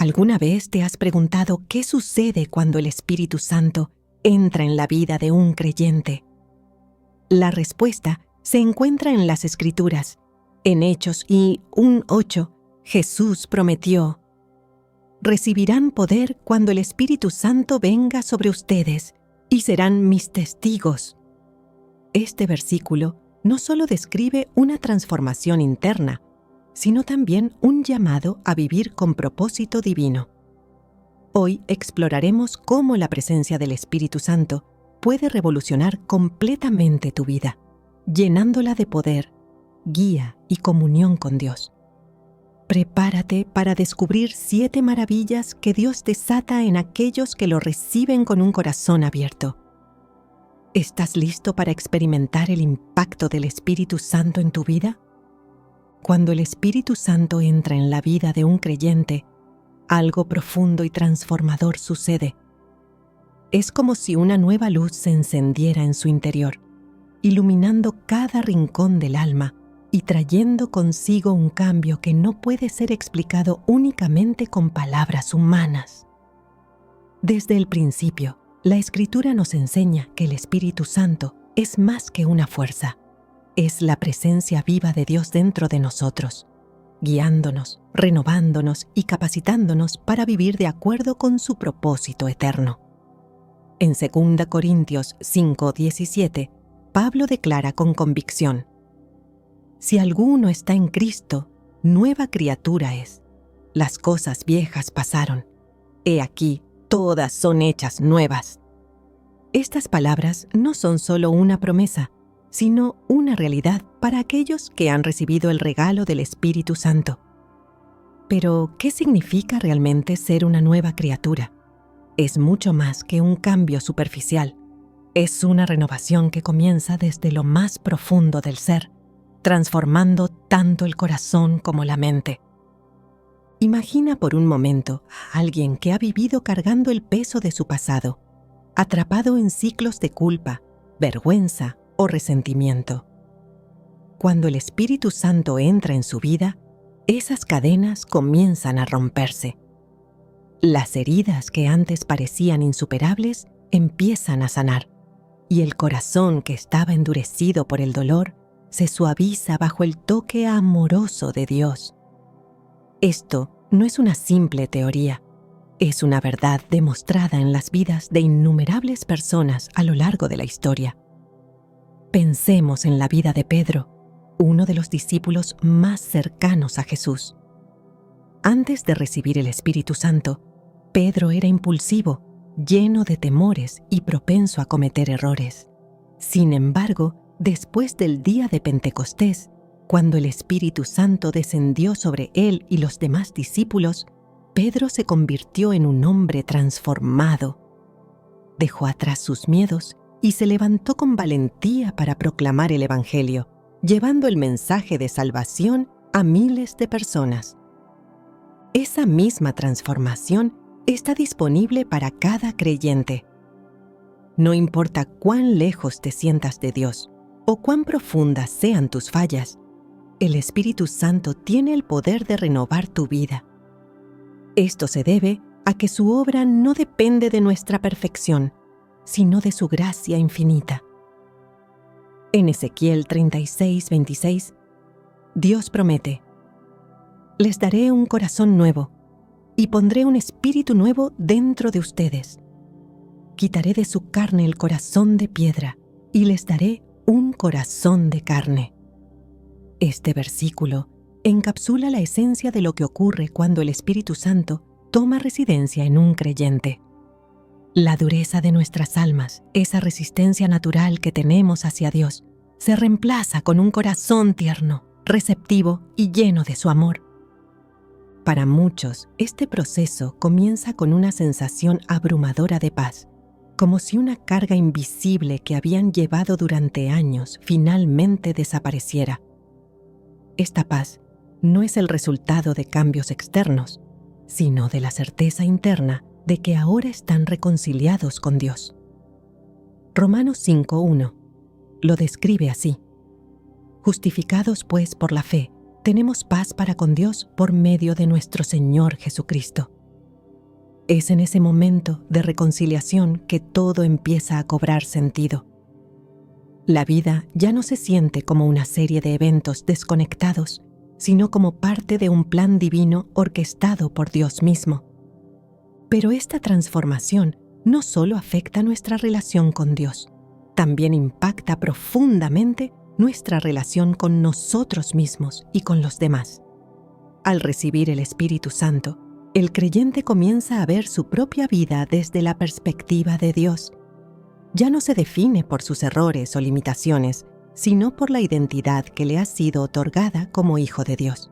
¿Alguna vez te has preguntado qué sucede cuando el Espíritu Santo entra en la vida de un creyente? La respuesta se encuentra en las Escrituras. En Hechos 1:8, Jesús prometió: «Recibirán poder cuando el Espíritu Santo venga sobre ustedes, y serán mis testigos». Este versículo no solo describe una transformación interna, sino también un llamado a vivir con propósito divino. Hoy exploraremos cómo la presencia del Espíritu Santo puede revolucionar completamente tu vida, llenándola de poder, guía y comunión con Dios. Prepárate para descubrir 7 maravillas que Dios desata en aquellos que lo reciben con un corazón abierto. ¿Estás listo para experimentar el impacto del Espíritu Santo en tu vida? Cuando el Espíritu Santo entra en la vida de un creyente, algo profundo y transformador sucede. Es como si una nueva luz se encendiera en su interior, iluminando cada rincón del alma y trayendo consigo un cambio que no puede ser explicado únicamente con palabras humanas. Desde el principio, la Escritura nos enseña que el Espíritu Santo es más que una fuerza. Es la presencia viva de Dios dentro de nosotros, guiándonos, renovándonos y capacitándonos para vivir de acuerdo con su propósito eterno. En 2 Corintios 5:17, Pablo declara con convicción: «Si alguno está en Cristo, nueva criatura es. Las cosas viejas pasaron. He aquí, todas son hechas nuevas». Estas palabras no son solo una promesa, sino una realidad para aquellos que han recibido el regalo del Espíritu Santo. Pero, ¿qué significa realmente ser una nueva criatura? Es mucho más que un cambio superficial. Es una renovación que comienza desde lo más profundo del ser, transformando tanto el corazón como la mente. Imagina por un momento a alguien que ha vivido cargando el peso de su pasado, atrapado en ciclos de culpa, vergüenza o resentimiento. Cuando el Espíritu Santo entra en su vida, esas cadenas comienzan a romperse. Las heridas que antes parecían insuperables empiezan a sanar, y el corazón que estaba endurecido por el dolor se suaviza bajo el toque amoroso de Dios. Esto no es una simple teoría, es una verdad demostrada en las vidas de innumerables personas a lo largo de la historia. Pensemos en la vida de Pedro, uno de los discípulos más cercanos a Jesús. Antes de recibir el Espíritu Santo, Pedro era impulsivo, lleno de temores y propenso a cometer errores. Sin embargo, después del día de Pentecostés, cuando el Espíritu Santo descendió sobre él y los demás discípulos, Pedro se convirtió en un hombre transformado. Dejó atrás sus miedos y se levantó con valentía para proclamar el Evangelio, llevando el mensaje de salvación a miles de personas. Esa misma transformación está disponible para cada creyente. No importa cuán lejos te sientas de Dios o cuán profundas sean tus fallas, el Espíritu Santo tiene el poder de renovar tu vida. Esto se debe a que su obra no depende de nuestra perfección, sino de su gracia infinita. En Ezequiel 36:26, Dios promete: «Les daré un corazón nuevo, y pondré un espíritu nuevo dentro de ustedes. Quitaré de su carne el corazón de piedra, y les daré un corazón de carne». Este versículo encapsula la esencia de lo que ocurre cuando el Espíritu Santo toma residencia en un creyente. La dureza de nuestras almas, esa resistencia natural que tenemos hacia Dios, se reemplaza con un corazón tierno, receptivo y lleno de su amor. Para muchos, este proceso comienza con una sensación abrumadora de paz, como si una carga invisible que habían llevado durante años finalmente desapareciera. Esta paz no es el resultado de cambios externos, sino de la certeza interna de que ahora están reconciliados con Dios. Romanos 5:1 lo describe así: «Justificados pues por la fe, tenemos paz para con Dios por medio de nuestro Señor Jesucristo, Es en ese momento de reconciliación que todo empieza a cobrar sentido. La vida ya no se siente como una serie de eventos desconectados, sino como parte de un plan divino orquestado por Dios mismo. Pero esta transformación no solo afecta nuestra relación con Dios, también impacta profundamente nuestra relación con nosotros mismos y con los demás. Al recibir el Espíritu Santo, el creyente comienza a ver su propia vida desde la perspectiva de Dios. Ya no se define por sus errores o limitaciones, sino por la identidad que le ha sido otorgada como hijo de Dios.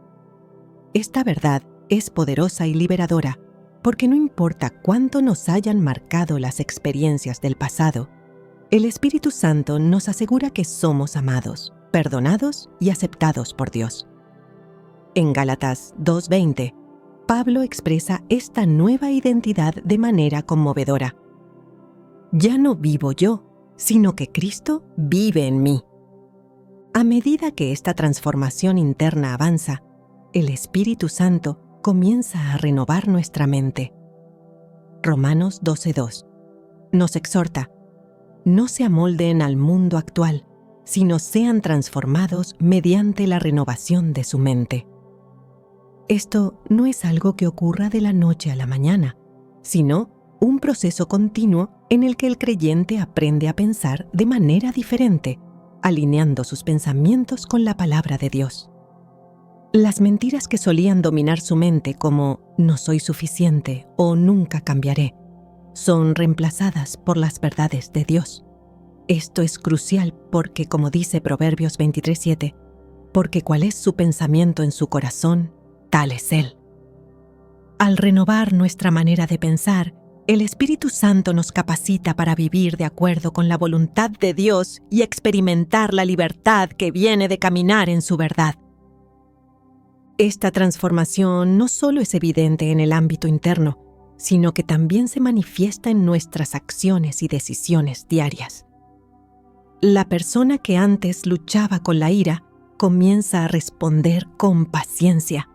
Esta verdad es poderosa y liberadora, porque no importa cuánto nos hayan marcado las experiencias del pasado, el Espíritu Santo nos asegura que somos amados, perdonados y aceptados por Dios. En Gálatas 2:20, Pablo expresa esta nueva identidad de manera conmovedora. Ya no vivo yo, sino que Cristo vive en mí. A medida que esta transformación interna avanza, el Espíritu Santo comienza a renovar nuestra mente. Romanos 12:2 nos exhorta: no se amolden al mundo actual, sino sean transformados mediante la renovación de su mente. Esto no es algo que ocurra de la noche a la mañana, sino un proceso continuo en el que el creyente aprende a pensar de manera diferente, alineando sus pensamientos con la palabra de Dios. Las mentiras que solían dominar su mente, como no soy suficiente o nunca cambiaré, son reemplazadas por las verdades de Dios. Esto es crucial porque, como dice Proverbios 23:7, porque cuál es su pensamiento en su corazón, tal es él. Al renovar nuestra manera de pensar, el Espíritu Santo nos capacita para vivir de acuerdo con la voluntad de Dios y experimentar la libertad que viene de caminar en su verdad. Esta transformación no solo es evidente en el ámbito interno, sino que también se manifiesta en nuestras acciones y decisiones diarias. La persona que antes luchaba con la ira comienza a responder con paciencia.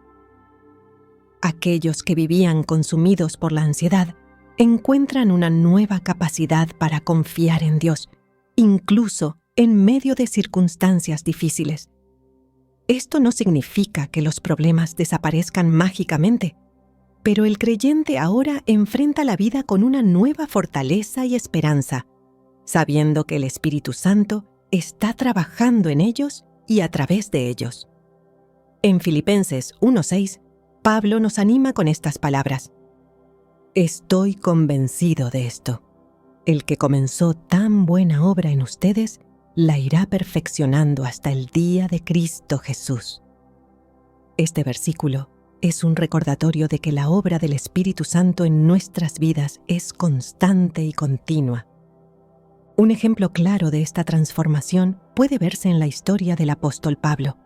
Aquellos que vivían consumidos por la ansiedad encuentran una nueva capacidad para confiar en Dios, incluso en medio de circunstancias difíciles. Esto no significa que los problemas desaparezcan mágicamente, pero el creyente ahora enfrenta la vida con una nueva fortaleza y esperanza, sabiendo que el Espíritu Santo está trabajando en ellos y a través de ellos. En Filipenses 1:6, Pablo nos anima con estas palabras: estoy convencido de esto. El que comenzó tan buena obra en ustedes, la irá perfeccionando hasta el día de Cristo Jesús. Este versículo es un recordatorio de que la obra del Espíritu Santo en nuestras vidas es constante y continua. Un ejemplo claro de esta transformación puede verse en la historia del apóstol Pablo.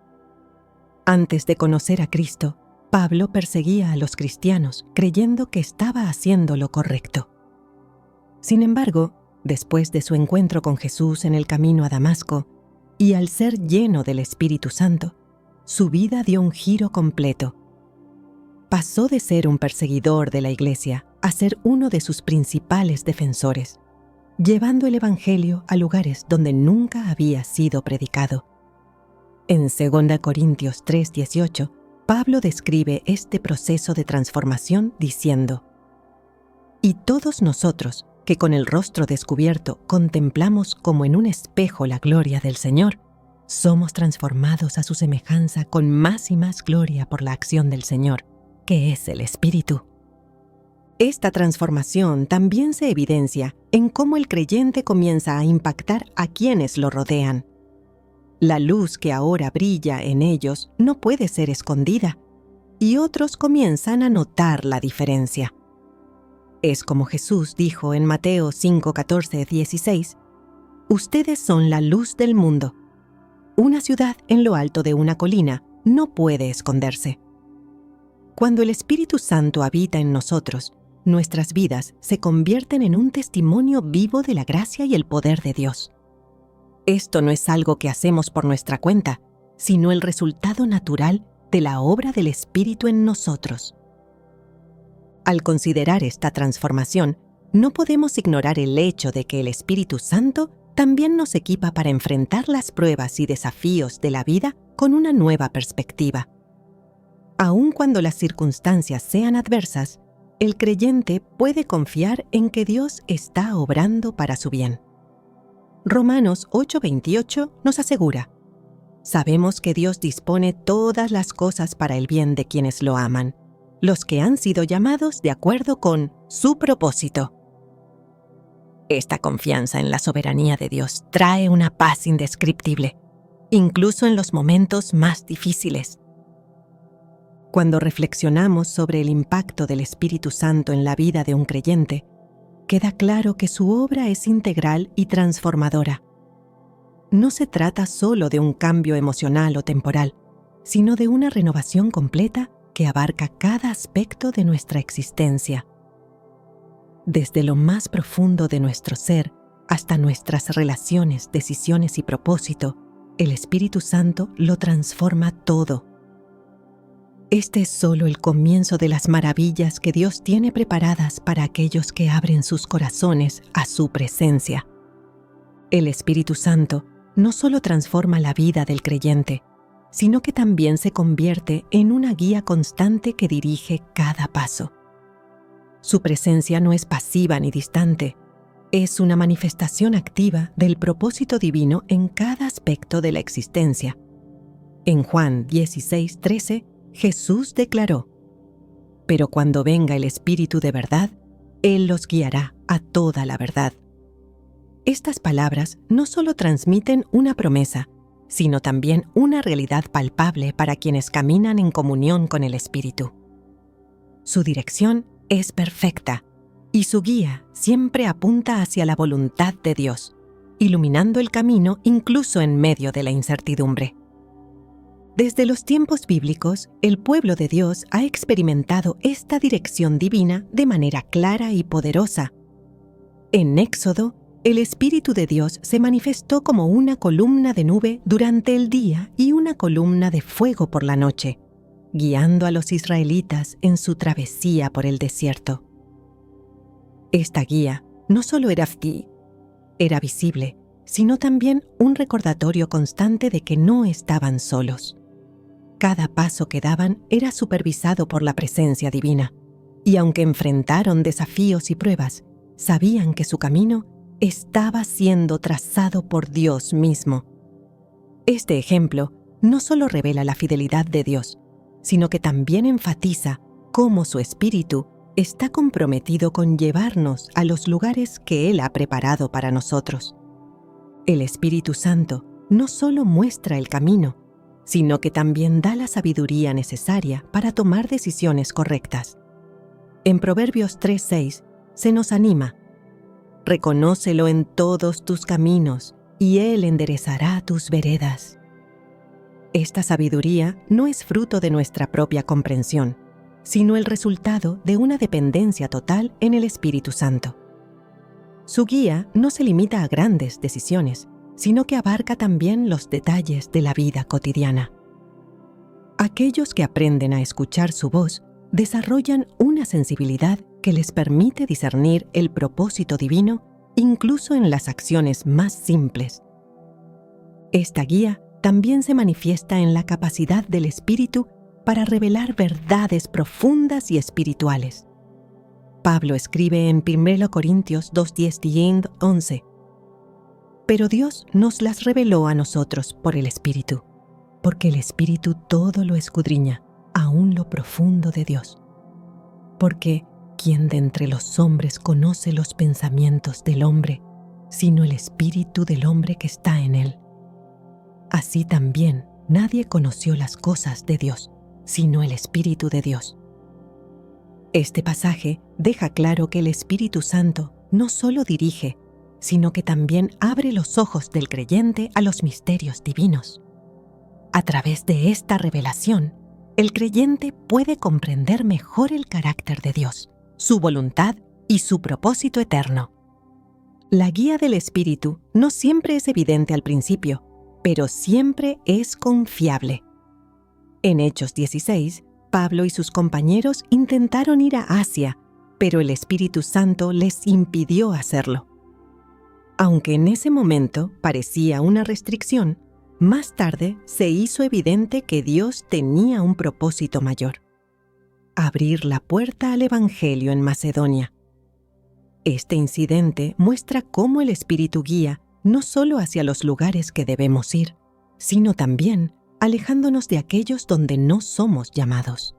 Antes de conocer a Cristo, Pablo perseguía a los cristianos creyendo que estaba haciendo lo correcto. Sin embargo, después de su encuentro con Jesús en el camino a Damasco, y al ser lleno del Espíritu Santo, su vida dio un giro completo. Pasó de ser un perseguidor de la Iglesia a ser uno de sus principales defensores, llevando el Evangelio a lugares donde nunca había sido predicado. En 2 Corintios 3:18, Pablo describe este proceso de transformación diciendo: y todos nosotros, que con el rostro descubierto contemplamos como en un espejo la gloria del Señor, somos transformados a su semejanza con más y más gloria por la acción del Señor, que es el Espíritu. Esta transformación también se evidencia en cómo el creyente comienza a impactar a quienes lo rodean. La luz que ahora brilla en ellos no puede ser escondida, y otros comienzan a notar la diferencia. Es como Jesús dijo en Mateo 5:14-16, ustedes son la luz del mundo. Una ciudad en lo alto de una colina no puede esconderse. Cuando el Espíritu Santo habita en nosotros, nuestras vidas se convierten en un testimonio vivo de la gracia y el poder de Dios. Esto no es algo que hacemos por nuestra cuenta, sino el resultado natural de la obra del Espíritu en nosotros. Al considerar esta transformación, no podemos ignorar el hecho de que el Espíritu Santo también nos equipa para enfrentar las pruebas y desafíos de la vida con una nueva perspectiva. Aun cuando las circunstancias sean adversas, el creyente puede confiar en que Dios está obrando para su bien. Romanos 8:28 nos asegura: sabemos que Dios dispone todas las cosas para el bien de quienes lo aman, los que han sido llamados de acuerdo con su propósito. Esta confianza en la soberanía de Dios trae una paz indescriptible, incluso en los momentos más difíciles. Cuando reflexionamos sobre el impacto del Espíritu Santo en la vida de un creyente, queda claro que su obra es integral y transformadora. No se trata solo de un cambio emocional o temporal, sino de una renovación completa que abarca cada aspecto de nuestra existencia. Desde lo más profundo de nuestro ser hasta nuestras relaciones, decisiones y propósito, el Espíritu Santo lo transforma todo. Este es solo el comienzo de las maravillas que Dios tiene preparadas para aquellos que abren sus corazones a su presencia. El Espíritu Santo no solo transforma la vida del creyente, sino que también se convierte en una guía constante que dirige cada paso. Su presencia no es pasiva ni distante, es una manifestación activa del propósito divino en cada aspecto de la existencia. En Juan 16:13, Jesús declaró: «Pero cuando venga el Espíritu de verdad, Él los guiará a toda la verdad». Estas palabras no solo transmiten una promesa, sino también una realidad palpable para quienes caminan en comunión con el Espíritu. Su dirección es perfecta y su guía siempre apunta hacia la voluntad de Dios, iluminando el camino incluso en medio de la incertidumbre. Desde los tiempos bíblicos, el pueblo de Dios ha experimentado esta dirección divina de manera clara y poderosa. En Éxodo, el Espíritu de Dios se manifestó como una columna de nube durante el día y una columna de fuego por la noche, guiando a los israelitas en su travesía por el desierto. Esta guía no solo era visible, sino también un recordatorio constante de que no estaban solos. Cada paso que daban era supervisado por la presencia divina, y aunque enfrentaron desafíos y pruebas, sabían que su camino estaba siendo trazado por Dios mismo. Este ejemplo no solo revela la fidelidad de Dios, sino que también enfatiza cómo su Espíritu está comprometido con llevarnos a los lugares que Él ha preparado para nosotros. El Espíritu Santo no solo muestra el camino, sino que también da la sabiduría necesaria para tomar decisiones correctas. En Proverbios 3:6 se nos anima: «Reconócelo en todos tus caminos, y Él enderezará tus veredas». Esta sabiduría no es fruto de nuestra propia comprensión, sino el resultado de una dependencia total en el Espíritu Santo. Su guía no se limita a grandes decisiones, sino que abarca también los detalles de la vida cotidiana. Aquellos que aprenden a escuchar su voz desarrollan una sensibilidad que les permite discernir el propósito divino incluso en las acciones más simples. Esta guía también se manifiesta en la capacidad del Espíritu para revelar verdades profundas y espirituales. Pablo escribe en 1 Corintios 2:10 y 11: «Pero Dios nos las reveló a nosotros por el Espíritu, porque el Espíritu todo lo escudriña, aún lo profundo de Dios. Porque ¿quién de entre los hombres conoce los pensamientos del hombre, sino el espíritu del hombre que está en él? Así también nadie conoció las cosas de Dios, sino el Espíritu de Dios». Este pasaje deja claro que el Espíritu Santo no solo dirige, sino que también abre los ojos del creyente a los misterios divinos. A través de esta revelación, el creyente puede comprender mejor el carácter de Dios, su voluntad y su propósito eterno. La guía del Espíritu no siempre es evidente al principio, pero siempre es confiable. En Hechos 16, Pablo y sus compañeros intentaron ir a Asia, pero el Espíritu Santo les impidió hacerlo. Aunque en ese momento parecía una restricción, más tarde se hizo evidente que Dios tenía un propósito mayor: abrir la puerta al Evangelio en Macedonia. Este incidente muestra cómo el Espíritu guía no solo hacia los lugares que debemos ir, sino también alejándonos de aquellos donde no somos llamados.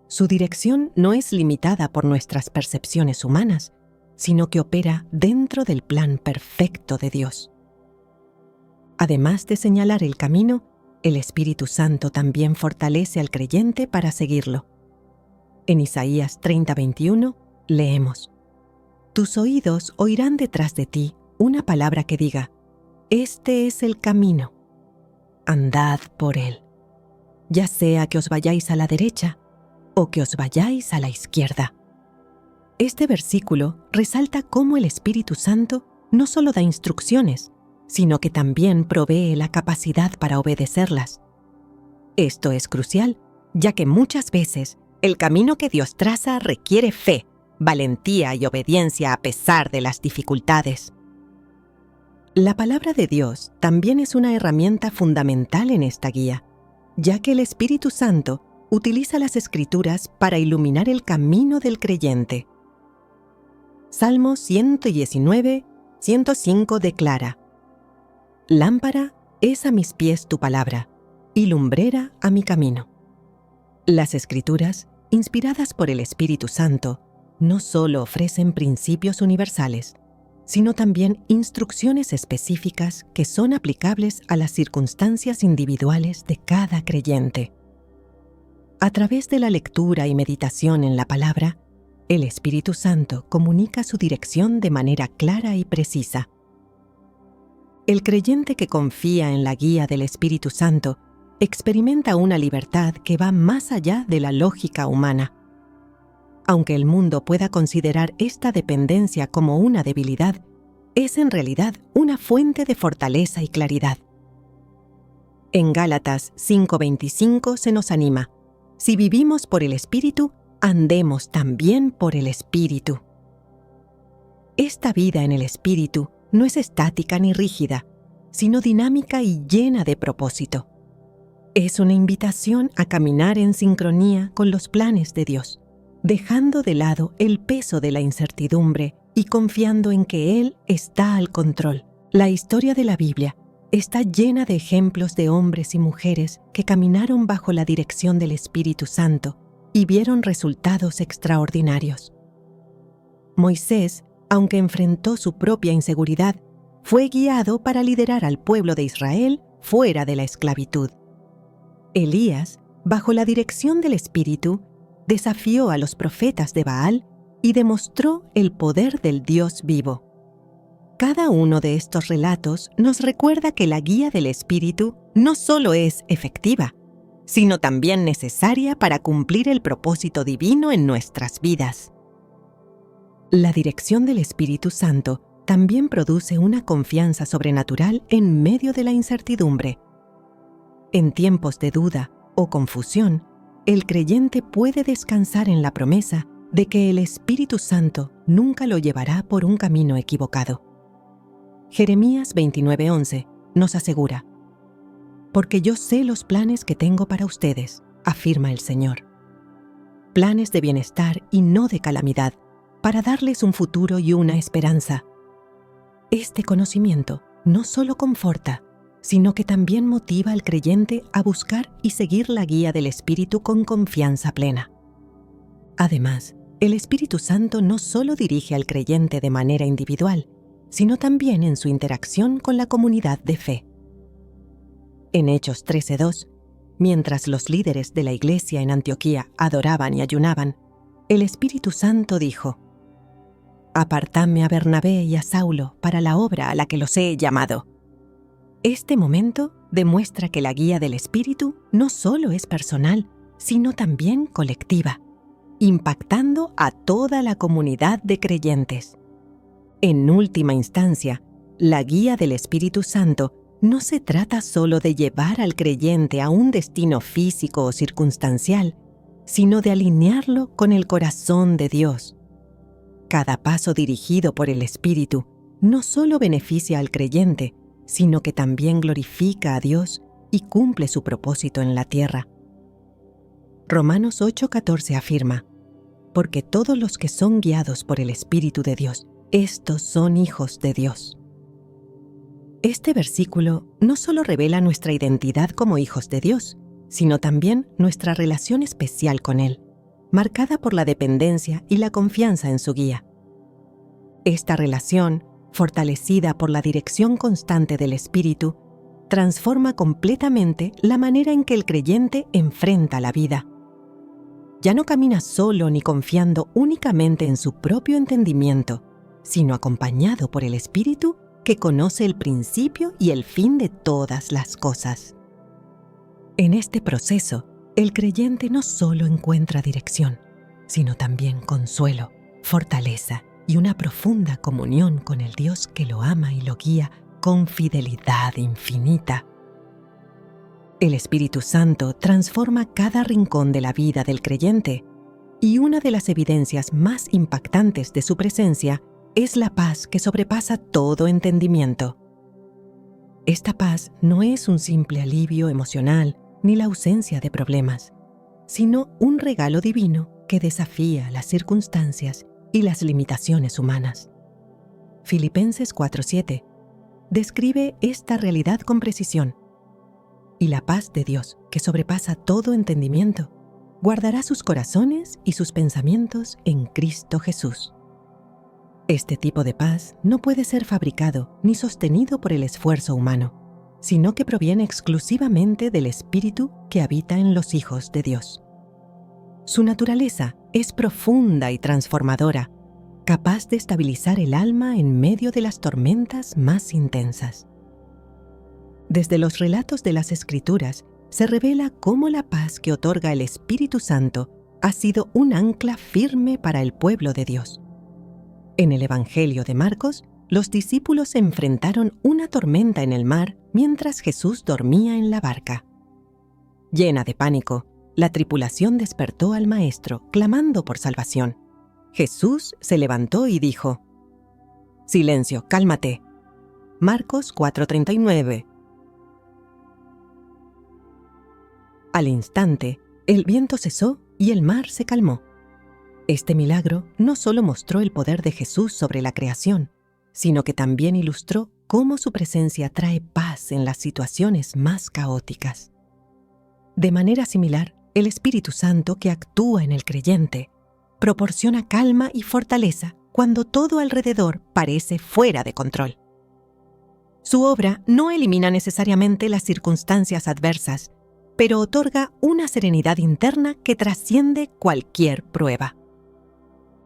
Su dirección no es limitada por nuestras percepciones humanas, sino que opera dentro del plan perfecto de Dios. Además de señalar el camino, el Espíritu Santo también fortalece al creyente para seguirlo. En Isaías 30:21 leemos: «Tus oídos oirán detrás de ti una palabra que diga: este es el camino, andad por él, ya sea que os vayáis a la derecha o que os vayáis a la izquierda». Este versículo resalta cómo el Espíritu Santo no solo da instrucciones, sino que también provee la capacidad para obedecerlas. Esto es crucial, ya que muchas veces el camino que Dios traza requiere fe, valentía y obediencia a pesar de las dificultades. La palabra de Dios también es una herramienta fundamental en esta guía, ya que el Espíritu Santo utiliza las Escrituras para iluminar el camino del creyente. Salmo 119, 105 declara: «Lámpara es a mis pies tu palabra, y lumbrera a mi camino». Las Escrituras, inspiradas por el Espíritu Santo, no solo ofrecen principios universales, sino también instrucciones específicas que son aplicables a las circunstancias individuales de cada creyente. A través de la lectura y meditación en la palabra, el Espíritu Santo comunica su dirección de manera clara y precisa. El creyente que confía en la guía del Espíritu Santo experimenta una libertad que va más allá de la lógica humana. Aunque el mundo pueda considerar esta dependencia como una debilidad, es en realidad una fuente de fortaleza y claridad. En Gálatas 5:25 se nos anima: «Si vivimos por el Espíritu, andemos también por el Espíritu». Esta vida en el Espíritu no es estática ni rígida, sino dinámica y llena de propósito. Es una invitación a caminar en sincronía con los planes de Dios, dejando de lado el peso de la incertidumbre y confiando en que Él está al control. La historia de la Biblia está llena de ejemplos de hombres y mujeres que caminaron bajo la dirección del Espíritu Santo y vieron resultados extraordinarios. Moisés, aunque enfrentó su propia inseguridad, fue guiado para liderar al pueblo de Israel fuera de la esclavitud. Elías, bajo la dirección del Espíritu, desafió a los profetas de Baal y demostró el poder del Dios vivo. Cada uno de estos relatos nos recuerda que la guía del Espíritu no solo es efectiva, sino también necesaria para cumplir el propósito divino en nuestras vidas. La dirección del Espíritu Santo también produce una confianza sobrenatural en medio de la incertidumbre. En tiempos de duda o confusión, el creyente puede descansar en la promesa de que el Espíritu Santo nunca lo llevará por un camino equivocado. Jeremías 29:11 nos asegura: «Porque yo sé los planes que tengo para ustedes», afirma el Señor. Planes de bienestar y no de calamidad, para darles un futuro y una esperanza. Este conocimiento no solo conforta, sino que también motiva al creyente a buscar y seguir la guía del Espíritu con confianza plena. Además, el Espíritu Santo no solo dirige al creyente de manera individual, sino también en su interacción con la comunidad de fe. En Hechos 13:2, mientras los líderes de la iglesia en Antioquía adoraban y ayunaban, el Espíritu Santo dijo: «Apartadme a Bernabé y a Saulo para la obra a la que los he llamado». Este momento demuestra que la guía del Espíritu no solo es personal, sino también colectiva, impactando a toda la comunidad de creyentes. En última instancia, la guía del Espíritu Santo no se trata solo de llevar al creyente a un destino físico o circunstancial, sino de alinearlo con el corazón de Dios. Cada paso dirigido por el Espíritu no solo beneficia al creyente, sino que también glorifica a Dios y cumple su propósito en la tierra. Romanos 8:14 afirma: porque todos los que son guiados por el Espíritu de Dios, estos son hijos de Dios. Este versículo no solo revela nuestra identidad como hijos de Dios, sino también nuestra relación especial con Él, marcada por la dependencia y la confianza en su guía. Esta relación, fortalecida por la dirección constante del Espíritu, transforma completamente la manera en que el creyente enfrenta la vida. Ya no camina solo ni confiando únicamente en su propio entendimiento, sino acompañado por el Espíritu que conoce el principio y el fin de todas las cosas. En este proceso, el creyente no solo encuentra dirección, sino también consuelo, fortaleza y una profunda comunión con el Dios que lo ama y lo guía con fidelidad infinita. El Espíritu Santo transforma cada rincón de la vida del creyente, y una de las evidencias más impactantes de su presencia es la paz que sobrepasa todo entendimiento. Esta paz no es un simple alivio emocional ni la ausencia de problemas, sino un regalo divino que desafía las circunstancias y las limitaciones humanas. Filipenses 4:7 describe esta realidad con precisión. Y la paz de Dios, que sobrepasa todo entendimiento, guardará sus corazones y sus pensamientos en Cristo Jesús. Este tipo de paz no puede ser fabricado ni sostenido por el esfuerzo humano, sino que proviene exclusivamente del Espíritu que habita en los hijos de Dios. Su naturaleza es profunda y transformadora, capaz de estabilizar el alma en medio de las tormentas más intensas. Desde los relatos de las Escrituras se revela cómo la paz que otorga el Espíritu Santo ha sido un ancla firme para el pueblo de Dios. En el Evangelio de Marcos, los discípulos enfrentaron una tormenta en el mar mientras Jesús dormía en la barca. Llena de pánico, la tripulación despertó al Maestro, clamando por salvación. Jesús se levantó y dijo: «Silencio, cálmate». Marcos 4:39. Al instante, el viento cesó y el mar se calmó. Este milagro no solo mostró el poder de Jesús sobre la creación, sino que también ilustró cómo su presencia trae paz en las situaciones más caóticas. De manera similar, el Espíritu Santo que actúa en el creyente proporciona calma y fortaleza cuando todo alrededor parece fuera de control. Su obra no elimina necesariamente las circunstancias adversas, pero otorga una serenidad interna que trasciende cualquier prueba.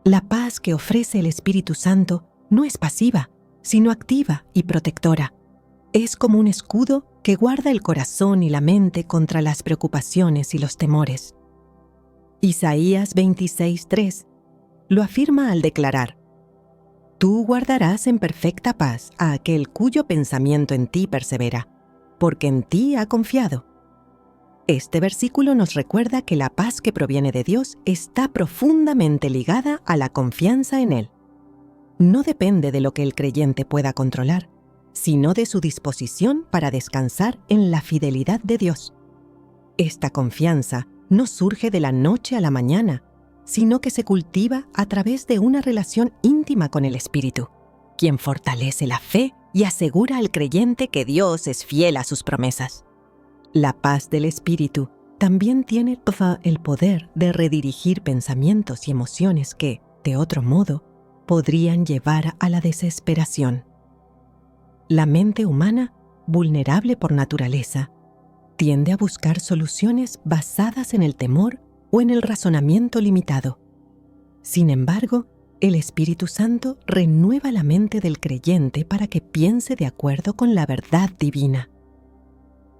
La paz que ofrece el Espíritu Santo no es pasiva, sino activa y protectora. Es como un escudo que guarda el corazón y la mente contra las preocupaciones y los temores. Isaías 26:3 lo afirma al declarar: «Tú guardarás en perfecta paz a aquel cuyo pensamiento en ti persevera, porque en ti ha confiado». Este versículo nos recuerda que la paz que proviene de Dios está profundamente ligada a la confianza en Él. No depende de lo que el creyente pueda controlar, sino de su disposición para descansar en la fidelidad de Dios. Esta confianza no surge de la noche a la mañana, sino que se cultiva a través de una relación íntima con el Espíritu, quien fortalece la fe y asegura al creyente que Dios es fiel a sus promesas. La paz del Espíritu también tiene el poder de redirigir pensamientos y emociones que, de otro modo, podrían llevar a la desesperación. La mente humana, vulnerable por naturaleza, tiende a buscar soluciones basadas en el temor o en el razonamiento limitado. Sin embargo, el Espíritu Santo renueva la mente del creyente para que piense de acuerdo con la verdad divina.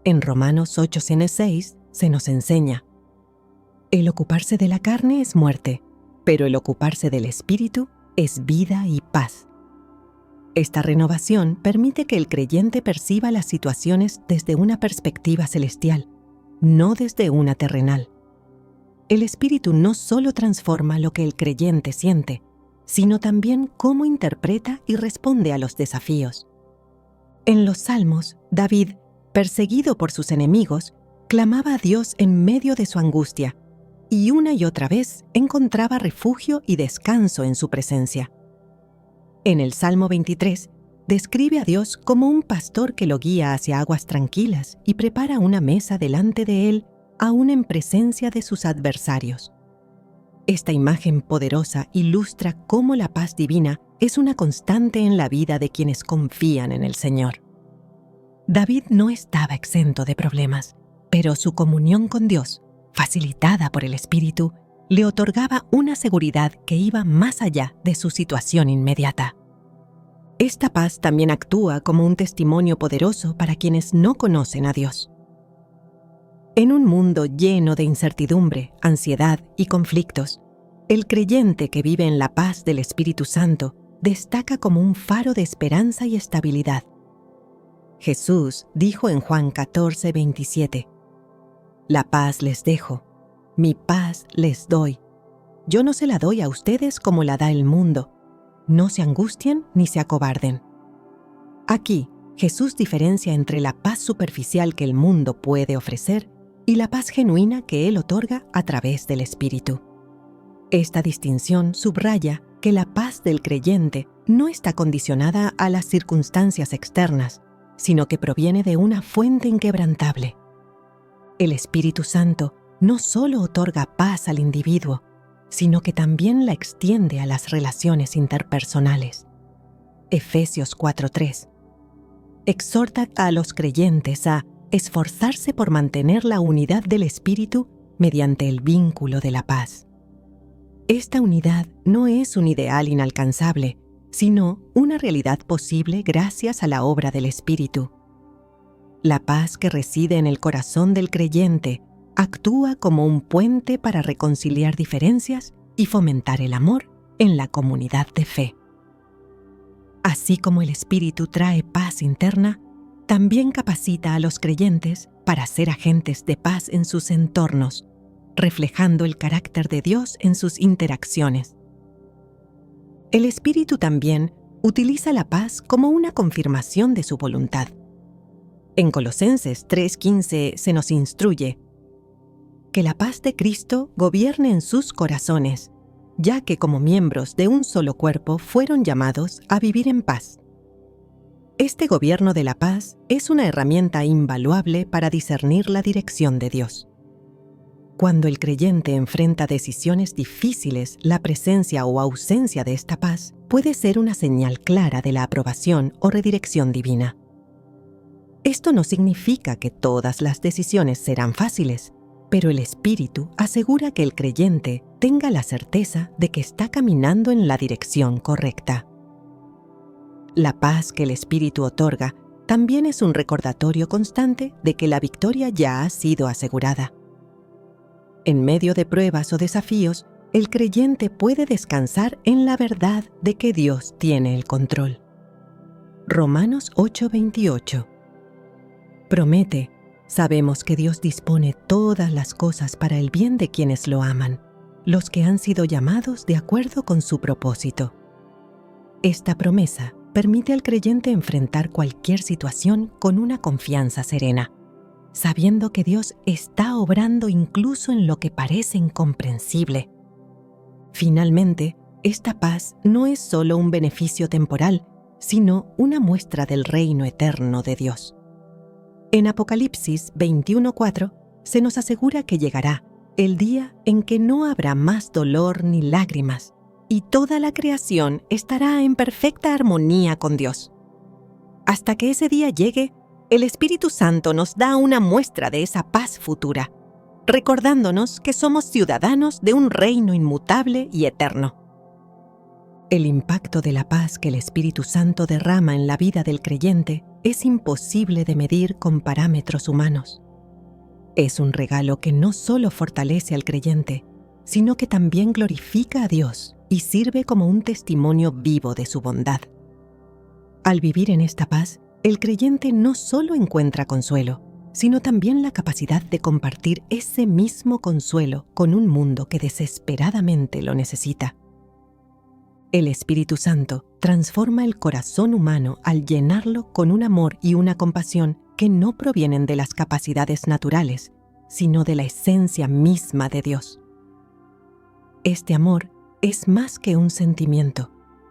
En Romanos 8:6 se nos enseña: el ocuparse de la carne es muerte, pero el ocuparse del Espíritu es vida y paz. Esta renovación permite que el creyente perciba las situaciones desde una perspectiva celestial, no desde una terrenal. el Espíritu no solo transforma lo que el creyente siente, sino también cómo interpreta y responde a los desafíos. En los Salmos, David, perseguido por sus enemigos, clamaba a Dios en medio de su angustia, y una y otra vez encontraba refugio y descanso en su presencia. En el Salmo 23, describe a Dios como un pastor que lo guía hacia aguas tranquilas y prepara una mesa delante de él, aún en presencia de sus adversarios. Esta imagen poderosa ilustra cómo la paz divina es una constante en la vida de quienes confían en el Señor. David no estaba exento de problemas, pero su comunión con Dios, facilitada por el Espíritu, le otorgaba una seguridad que iba más allá de su situación inmediata. Esta paz también actúa como un testimonio poderoso para quienes no conocen a Dios. En un mundo lleno de incertidumbre, ansiedad y conflictos, el creyente que vive en la paz del Espíritu Santo destaca como un faro de esperanza y estabilidad. Jesús dijo en Juan 14:27, «La paz les dejo, mi paz les doy. Yo no se la doy a ustedes como la da el mundo. No se angustien ni se acobarden». Aquí, Jesús diferencia entre la paz superficial que el mundo puede ofrecer y la paz genuina que Él otorga a través del Espíritu. Esta distinción subraya que la paz del creyente no está condicionada a las circunstancias externas, sino que proviene de una fuente inquebrantable. El Espíritu Santo no solo otorga paz al individuo, sino que también la extiende a las relaciones interpersonales. Efesios 4:3. Exhorta a los creyentes a esforzarse por mantener la unidad del Espíritu mediante el vínculo de la paz. Esta unidad no es un ideal inalcanzable, sino una realidad posible gracias a la obra del Espíritu. La paz que reside en el corazón del creyente actúa como un puente para reconciliar diferencias y fomentar el amor en la comunidad de fe. Así como el Espíritu trae paz interna, también capacita a los creyentes para ser agentes de paz en sus entornos, reflejando el carácter de Dios en sus interacciones. El Espíritu también utiliza la paz como una confirmación de su voluntad. En Colosenses 3:15 se nos instruye: «Que la paz de Cristo gobierne en sus corazones, ya que como miembros de un solo cuerpo fueron llamados a vivir en paz». Este gobierno de la paz es una herramienta invaluable para discernir la dirección de Dios. Cuando el creyente enfrenta decisiones difíciles, la presencia o ausencia de esta paz puede ser una señal clara de la aprobación o redirección divina. Esto no significa que todas las decisiones serán fáciles, pero el Espíritu asegura que el creyente tenga la certeza de que está caminando en la dirección correcta. La paz que el Espíritu otorga también es un recordatorio constante de que la victoria ya ha sido asegurada. En medio de pruebas o desafíos, el creyente puede descansar en la verdad de que Dios tiene el control. Romanos 8:28. Promete: «Sabemos que Dios dispone todas las cosas para el bien de quienes lo aman, los que han sido llamados de acuerdo con su propósito». Esta promesa permite al creyente enfrentar cualquier situación con una confianza serena, sabiendo que Dios está obrando incluso en lo que parece incomprensible. Finalmente, esta paz no es solo un beneficio temporal, sino una muestra del reino eterno de Dios. En Apocalipsis 21:4 se nos asegura que llegará el día en que no habrá más dolor ni lágrimas, y toda la creación estará en perfecta armonía con Dios. Hasta que ese día llegue, el Espíritu Santo nos da una muestra de esa paz futura, recordándonos que somos ciudadanos de un reino inmutable y eterno. El impacto de la paz que el Espíritu Santo derrama en la vida del creyente es imposible de medir con parámetros humanos. Es un regalo que no solo fortalece al creyente, sino que también glorifica a Dios y sirve como un testimonio vivo de su bondad. Al vivir en esta paz, el creyente no solo encuentra consuelo, sino también la capacidad de compartir ese mismo consuelo con un mundo que desesperadamente lo necesita. El Espíritu Santo transforma el corazón humano al llenarlo con un amor y una compasión que no provienen de las capacidades naturales, sino de la esencia misma de Dios. Este amor es más que un sentimiento,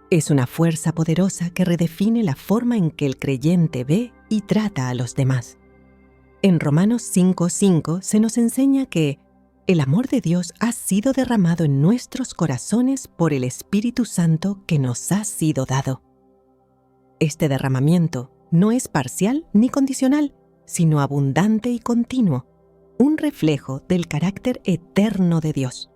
es una fuerza poderosa que redefine la forma en que el creyente ve y trata a los demás. En Romanos 5:5 se nos enseña que el amor de Dios ha sido derramado en nuestros corazones por el Espíritu Santo que nos ha sido dado. Este derramamiento no es parcial ni condicional, sino abundante y continuo, un reflejo del carácter eterno de Dios.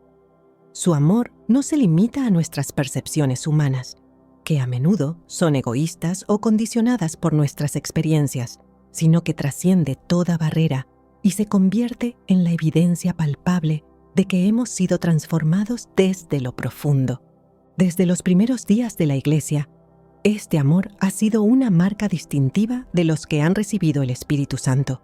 Su amor no se limita a nuestras percepciones humanas, que a menudo son egoístas o condicionadas por nuestras experiencias, sino que trasciende toda barrera y se convierte en la evidencia palpable de que hemos sido transformados desde lo profundo. Desde los primeros días de la Iglesia, este amor ha sido una marca distintiva de los que han recibido el Espíritu Santo.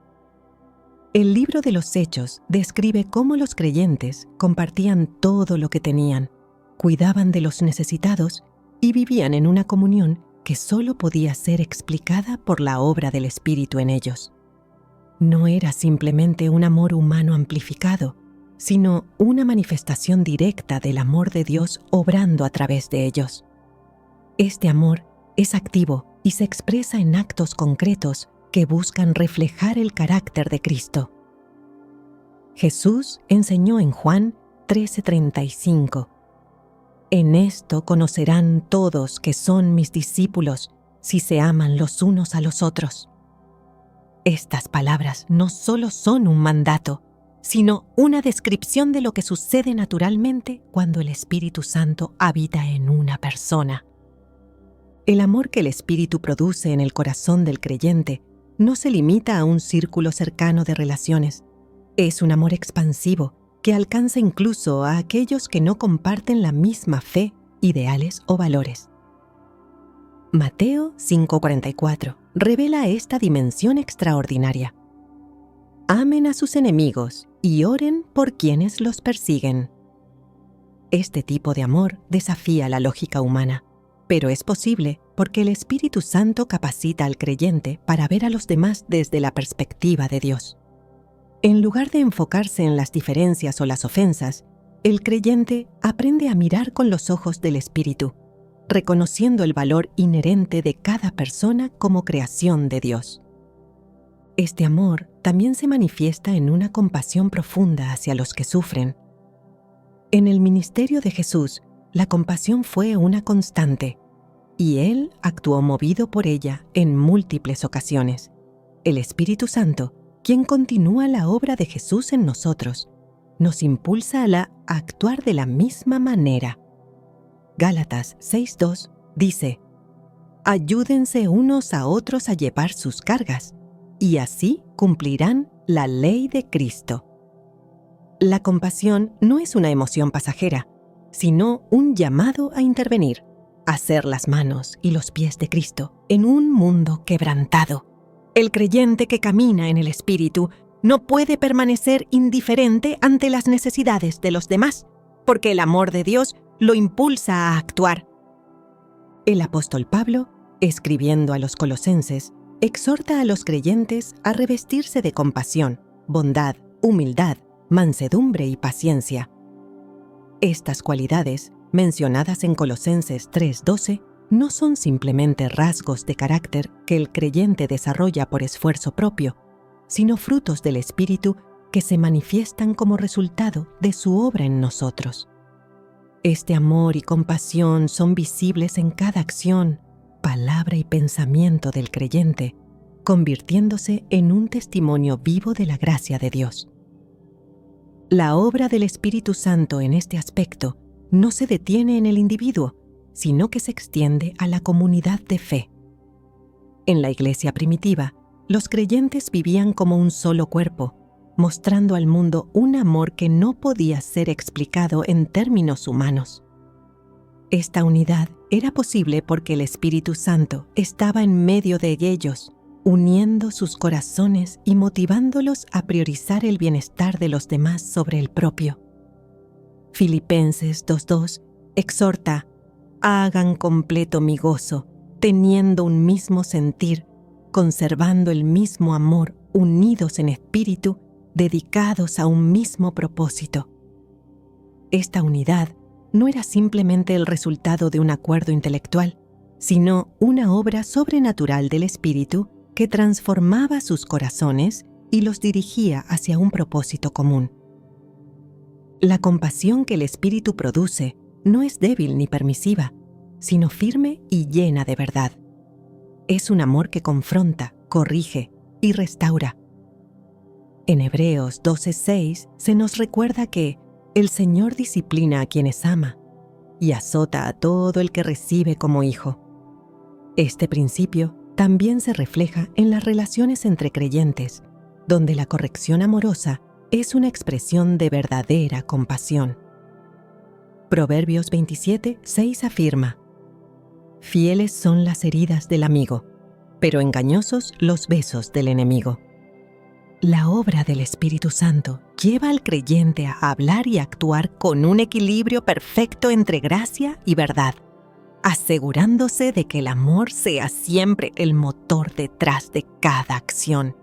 El libro de los Hechos describe cómo los creyentes compartían todo lo que tenían, cuidaban de los necesitados y vivían en una comunión que solo podía ser explicada por la obra del Espíritu en ellos. No era simplemente un amor humano amplificado, sino una manifestación directa del amor de Dios obrando a través de ellos. Este amor es activo y se expresa en actos concretos que buscan reflejar el carácter de Cristo. Jesús enseñó en Juan 13:35: «En esto conocerán todos que son mis discípulos, si se aman los unos a los otros». Estas palabras no solo son un mandato, sino una descripción de lo que sucede naturalmente cuando el Espíritu Santo habita en una persona. El amor que el Espíritu produce en el corazón del creyente no se limita a un círculo cercano de relaciones. Es un amor expansivo que alcanza incluso a aquellos que no comparten la misma fe, ideales o valores. Mateo 5:44 revela esta dimensión extraordinaria. Amen a sus enemigos y oren por quienes los persiguen. Este tipo de amor desafía la lógica humana, pero es posible porque el Espíritu Santo capacita al creyente para ver a los demás desde la perspectiva de Dios. En lugar de enfocarse en las diferencias o las ofensas, el creyente aprende a mirar con los ojos del Espíritu, reconociendo el valor inherente de cada persona como creación de Dios. Este amor también se manifiesta en una compasión profunda hacia los que sufren. En el ministerio de Jesús, la compasión fue una constante, y Él actuó movido por ella en múltiples ocasiones. El Espíritu Santo, quien continúa la obra de Jesús en nosotros, nos impulsa a actuar de la misma manera. Gálatas 6:2 dice: «Ayúdense unos a otros a llevar sus cargas, y así cumplirán la ley de Cristo». La compasión no es una emoción pasajera, sino un llamado a intervenir, a ser las manos y los pies de Cristo en un mundo quebrantado. El creyente que camina en el Espíritu no puede permanecer indiferente ante las necesidades de los demás, porque el amor de Dios lo impulsa a actuar. El apóstol Pablo, escribiendo a los colosenses, exhorta a los creyentes a revestirse de compasión, bondad, humildad, mansedumbre y paciencia. Estas cualidades, mencionadas en Colosenses 3:12, no son simplemente rasgos de carácter que el creyente desarrolla por esfuerzo propio, sino frutos del Espíritu que se manifiestan como resultado de su obra en nosotros. Este amor y compasión son visibles en cada acción, palabra y pensamiento del creyente, convirtiéndose en un testimonio vivo de la gracia de Dios. La obra del Espíritu Santo en este aspecto no se detiene en el individuo, sino que se extiende a la comunidad de fe. En la iglesia primitiva, los creyentes vivían como un solo cuerpo, mostrando al mundo un amor que no podía ser explicado en términos humanos. Esta unidad era posible porque el Espíritu Santo estaba en medio de ellos, uniendo sus corazones y motivándolos a priorizar el bienestar de los demás sobre el propio. Filipenses 2:2 exhorta: hagan completo mi gozo, teniendo un mismo sentir, conservando el mismo amor, unidos en espíritu, dedicados a un mismo propósito. Esta unidad no era simplemente el resultado de un acuerdo intelectual, sino una obra sobrenatural del Espíritu que transformaba sus corazones y los dirigía hacia un propósito común. La compasión que el Espíritu produce no es débil ni permisiva, sino firme y llena de verdad. Es un amor que confronta, corrige y restaura. En Hebreos 12:6 se nos recuerda que el Señor disciplina a quienes ama y azota a todo el que recibe como hijo. Este principio también se refleja en las relaciones entre creyentes, donde la corrección amorosa es una expresión de verdadera compasión. Proverbios 27:6 afirma: fieles son las heridas del amigo, pero engañosos los besos del enemigo. La obra del Espíritu Santo lleva al creyente a hablar y actuar con un equilibrio perfecto entre gracia y verdad, asegurándose de que el amor sea siempre el motor detrás de cada acción.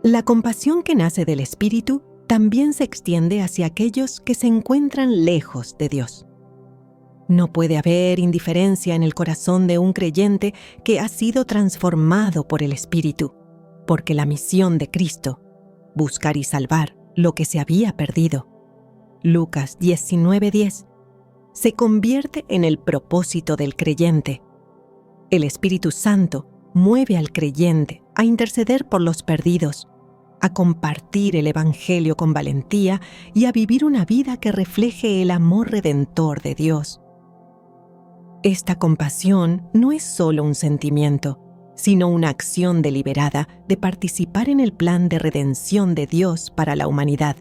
La compasión que nace del Espíritu también se extiende hacia aquellos que se encuentran lejos de Dios. No puede haber indiferencia en el corazón de un creyente que ha sido transformado por el Espíritu, porque la misión de Cristo, buscar y salvar lo que se había perdido, Lucas 19:10, se convierte en el propósito del creyente. El Espíritu Santo mueve al creyente a interceder por los perdidos, a compartir el Evangelio con valentía y a vivir una vida que refleje el amor redentor de Dios. Esta compasión no es solo un sentimiento, sino una acción deliberada de participar en el plan de redención de Dios para la humanidad.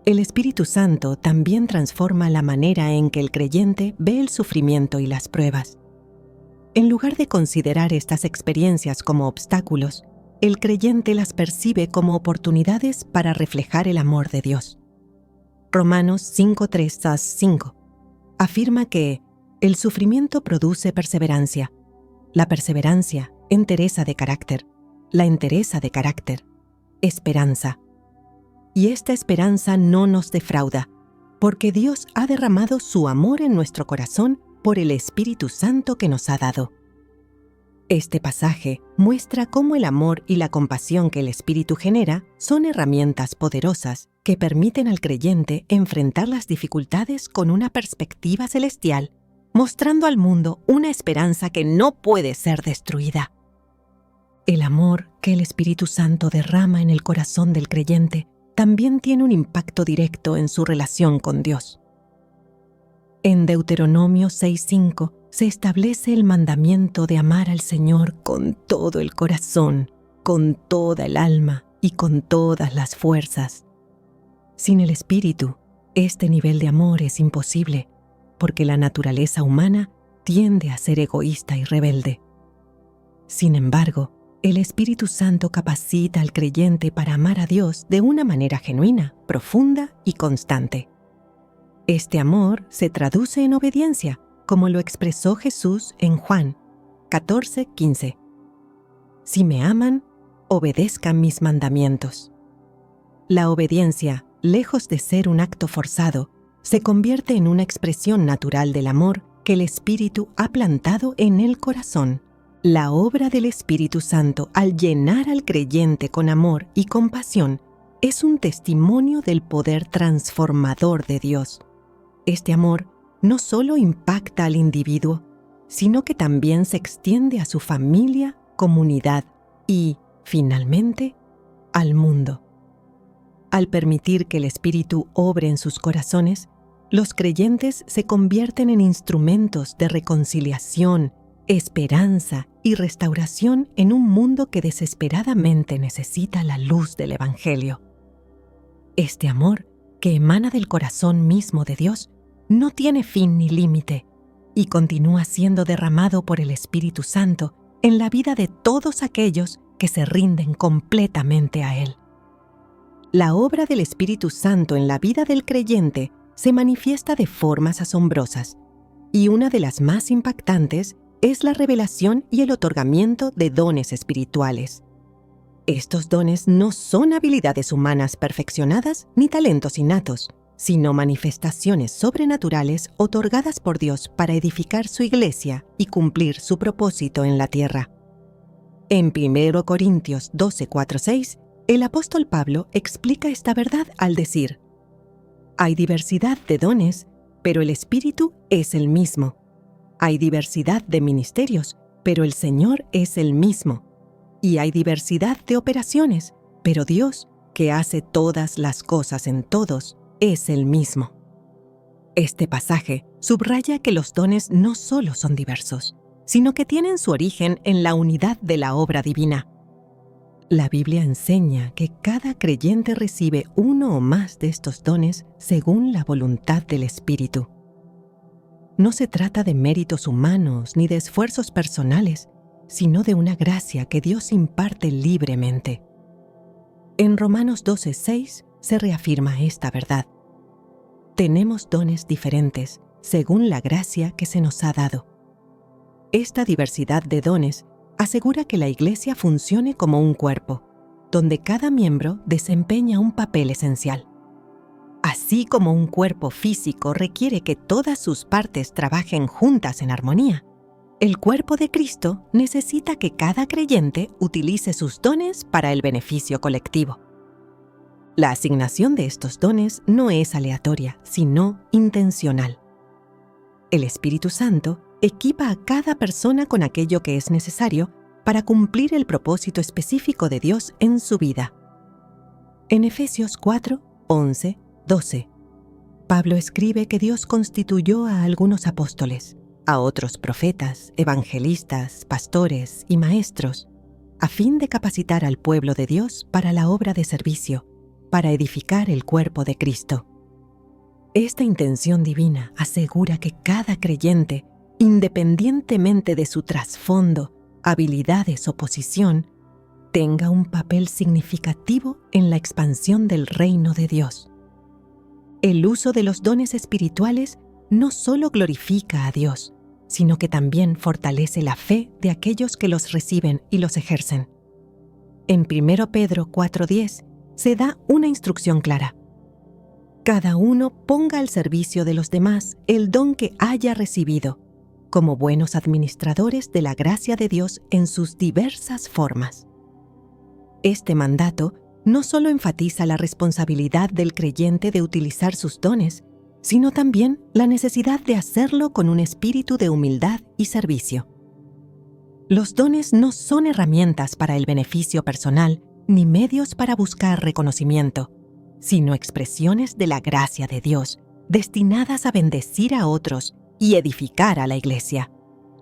El Espíritu Santo también transforma la manera en que el creyente ve el sufrimiento y las pruebas. En lugar de considerar estas experiencias como obstáculos, el creyente las percibe como oportunidades para reflejar el amor de Dios. Romanos 5:3-5 afirma que el sufrimiento produce perseverancia. La perseverancia, entereza de carácter. La entereza de carácter, esperanza. Y esta esperanza no nos defrauda, porque Dios ha derramado su amor en nuestro corazón por el Espíritu Santo que nos ha dado. Este pasaje muestra cómo el amor y la compasión que el Espíritu genera son herramientas poderosas que permiten al creyente enfrentar las dificultades con una perspectiva celestial, mostrando al mundo una esperanza que no puede ser destruida. El amor que el Espíritu Santo derrama en el corazón del creyente también tiene un impacto directo en su relación con Dios. En Deuteronomio 6:5 se establece el mandamiento de amar al Señor con todo el corazón, con toda el alma y con todas las fuerzas. Sin el Espíritu, este nivel de amor es imposible, porque la naturaleza humana tiende a ser egoísta y rebelde. Sin embargo, el Espíritu Santo capacita al creyente para amar a Dios de una manera genuina, profunda y constante. Este amor se traduce en obediencia, como lo expresó Jesús en Juan 14:15. Si me aman, obedezcan mis mandamientos. La obediencia, lejos de ser un acto forzado, se convierte en una expresión natural del amor que el Espíritu ha plantado en el corazón. La obra del Espíritu Santo al llenar al creyente con amor y compasión es un testimonio del poder transformador de Dios. Este amor no solo impacta al individuo, sino que también se extiende a su familia, comunidad y, finalmente, al mundo. Al permitir que el Espíritu obre en sus corazones, los creyentes se convierten en instrumentos de reconciliación, esperanza y restauración en un mundo que desesperadamente necesita la luz del Evangelio. Este amor, que emana del corazón mismo de Dios, no tiene fin ni límite y continúa siendo derramado por el Espíritu Santo en la vida de todos aquellos que se rinden completamente a Él. La obra del Espíritu Santo en la vida del creyente se manifiesta de formas asombrosas, y una de las más impactantes es la revelación y el otorgamiento de dones espirituales. Estos dones no son habilidades humanas perfeccionadas ni talentos innatos, sino manifestaciones sobrenaturales otorgadas por Dios para edificar su iglesia y cumplir su propósito en la tierra. En 1 Corintios 12:4-6, el apóstol Pablo explica esta verdad al decir: hay diversidad de dones, pero el Espíritu es el mismo. Hay diversidad de ministerios, pero el Señor es el mismo. Y hay diversidad de operaciones, pero Dios, que hace todas las cosas en todos, es el mismo. Este pasaje subraya que los dones no solo son diversos, sino que tienen su origen en la unidad de la obra divina. La Biblia enseña que cada creyente recibe uno o más de estos dones según la voluntad del Espíritu. No se trata de méritos humanos ni de esfuerzos personales, sino de una gracia que Dios imparte libremente. En Romanos 12:6 se reafirma esta verdad. Tenemos dones diferentes según la gracia que se nos ha dado. Esta diversidad de dones asegura que la Iglesia funcione como un cuerpo, donde cada miembro desempeña un papel esencial. Así como un cuerpo físico requiere que todas sus partes trabajen juntas en armonía, el cuerpo de Cristo necesita que cada creyente utilice sus dones para el beneficio colectivo. La asignación de estos dones no es aleatoria, sino intencional. El Espíritu Santo equipa a cada persona con aquello que es necesario para cumplir el propósito específico de Dios en su vida. En Efesios 4:11-12, Pablo escribe que Dios constituyó a algunos apóstoles, a otros profetas, evangelistas, pastores y maestros, a fin de capacitar al pueblo de Dios para la obra de servicio, para edificar el cuerpo de Cristo. Esta intención divina asegura que cada creyente, independientemente de su trasfondo, habilidades o posición, tenga un papel significativo en la expansión del reino de Dios. El uso de los dones espirituales no solo glorifica a Dios, sino que también fortalece la fe de aquellos que los reciben y los ejercen. En 1 Pedro 4:10 se da una instrucción clara. Cada uno ponga al servicio de los demás el don que haya recibido, como buenos administradores de la gracia de Dios en sus diversas formas. Este mandato no solo enfatiza la responsabilidad del creyente de utilizar sus dones, sino también la necesidad de hacerlo con un espíritu de humildad y servicio. Los dones no son herramientas para el beneficio personal ni medios para buscar reconocimiento, sino expresiones de la gracia de Dios, destinadas a bendecir a otros y edificar a la Iglesia.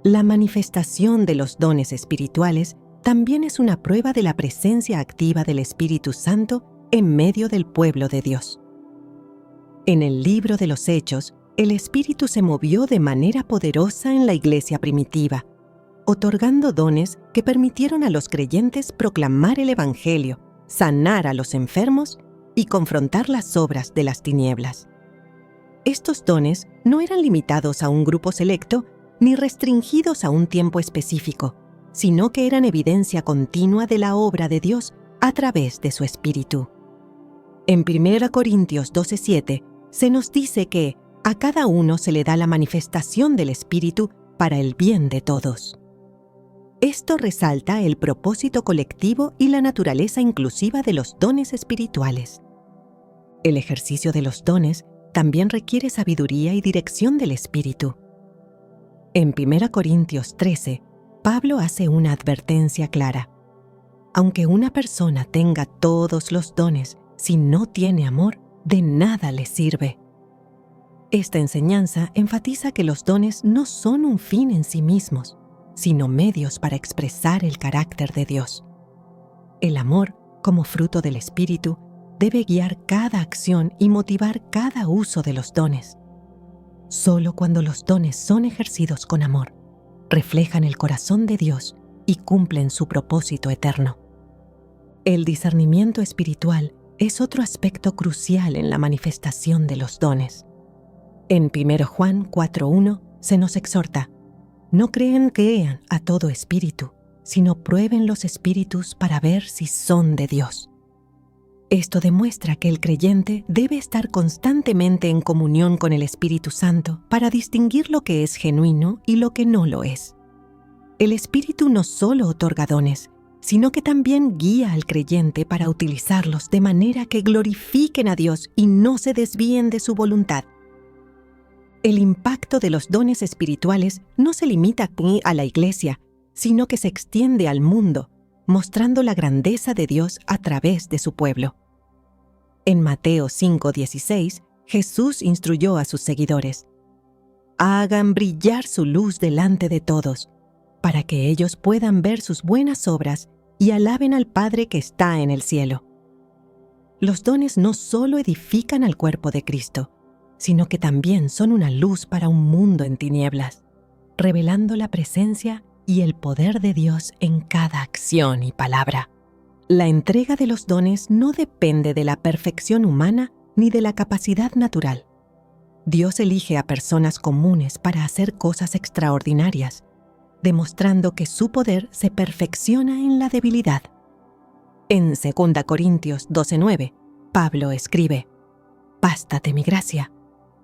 La manifestación de los dones espirituales también es una prueba de la presencia activa del Espíritu Santo en medio del pueblo de Dios. En el libro de los Hechos, el Espíritu se movió de manera poderosa en la Iglesia primitiva, otorgando dones que permitieron a los creyentes proclamar el Evangelio, sanar a los enfermos y confrontar las obras de las tinieblas. Estos dones no eran limitados a un grupo selecto ni restringidos a un tiempo específico, sino que eran evidencia continua de la obra de Dios a través de su Espíritu. En 1 Corintios 12:7 se nos dice que a cada uno se le da la manifestación del Espíritu para el bien de todos. Esto resalta el propósito colectivo y la naturaleza inclusiva de los dones espirituales. El ejercicio de los dones también requiere sabiduría y dirección del Espíritu. En 1 Corintios 13, Pablo hace una advertencia clara. Aunque una persona tenga todos los dones, si no tiene amor, de nada le sirve. Esta enseñanza enfatiza que los dones no son un fin en sí mismos, sino medios para expresar el carácter de Dios. El amor, como fruto del Espíritu, debe guiar cada acción y motivar cada uso de los dones. Solo cuando los dones son ejercidos con amor, reflejan el corazón de Dios y cumplen su propósito eterno. El discernimiento espiritual es otro aspecto crucial en la manifestación de los dones. En 1 Juan 4:1 se nos exhorta: no crean a todo espíritu, sino prueben los espíritus para ver si son de Dios. Esto demuestra que el creyente debe estar constantemente en comunión con el Espíritu Santo para distinguir lo que es genuino y lo que no lo es. El Espíritu no solo otorga dones, sino que también guía al creyente para utilizarlos de manera que glorifiquen a Dios y no se desvíen de su voluntad. El impacto de los dones espirituales no se limita aquí a la iglesia, sino que se extiende al mundo, mostrando la grandeza de Dios a través de su pueblo. En Mateo 5:16, Jesús instruyó a sus seguidores: hagan brillar su luz delante de todos, para que ellos puedan ver sus buenas obras y alaben al Padre que está en el cielo. Los dones no solo edifican al cuerpo de Cristo, sino que también son una luz para un mundo en tinieblas, revelando la presencia y el poder de Dios en cada acción y palabra. La entrega de los dones no depende de la perfección humana ni de la capacidad natural. Dios elige a personas comunes para hacer cosas extraordinarias, demostrando que su poder se perfecciona en la debilidad. En 2 Corintios 12:9, Pablo escribe: bástate mi gracia,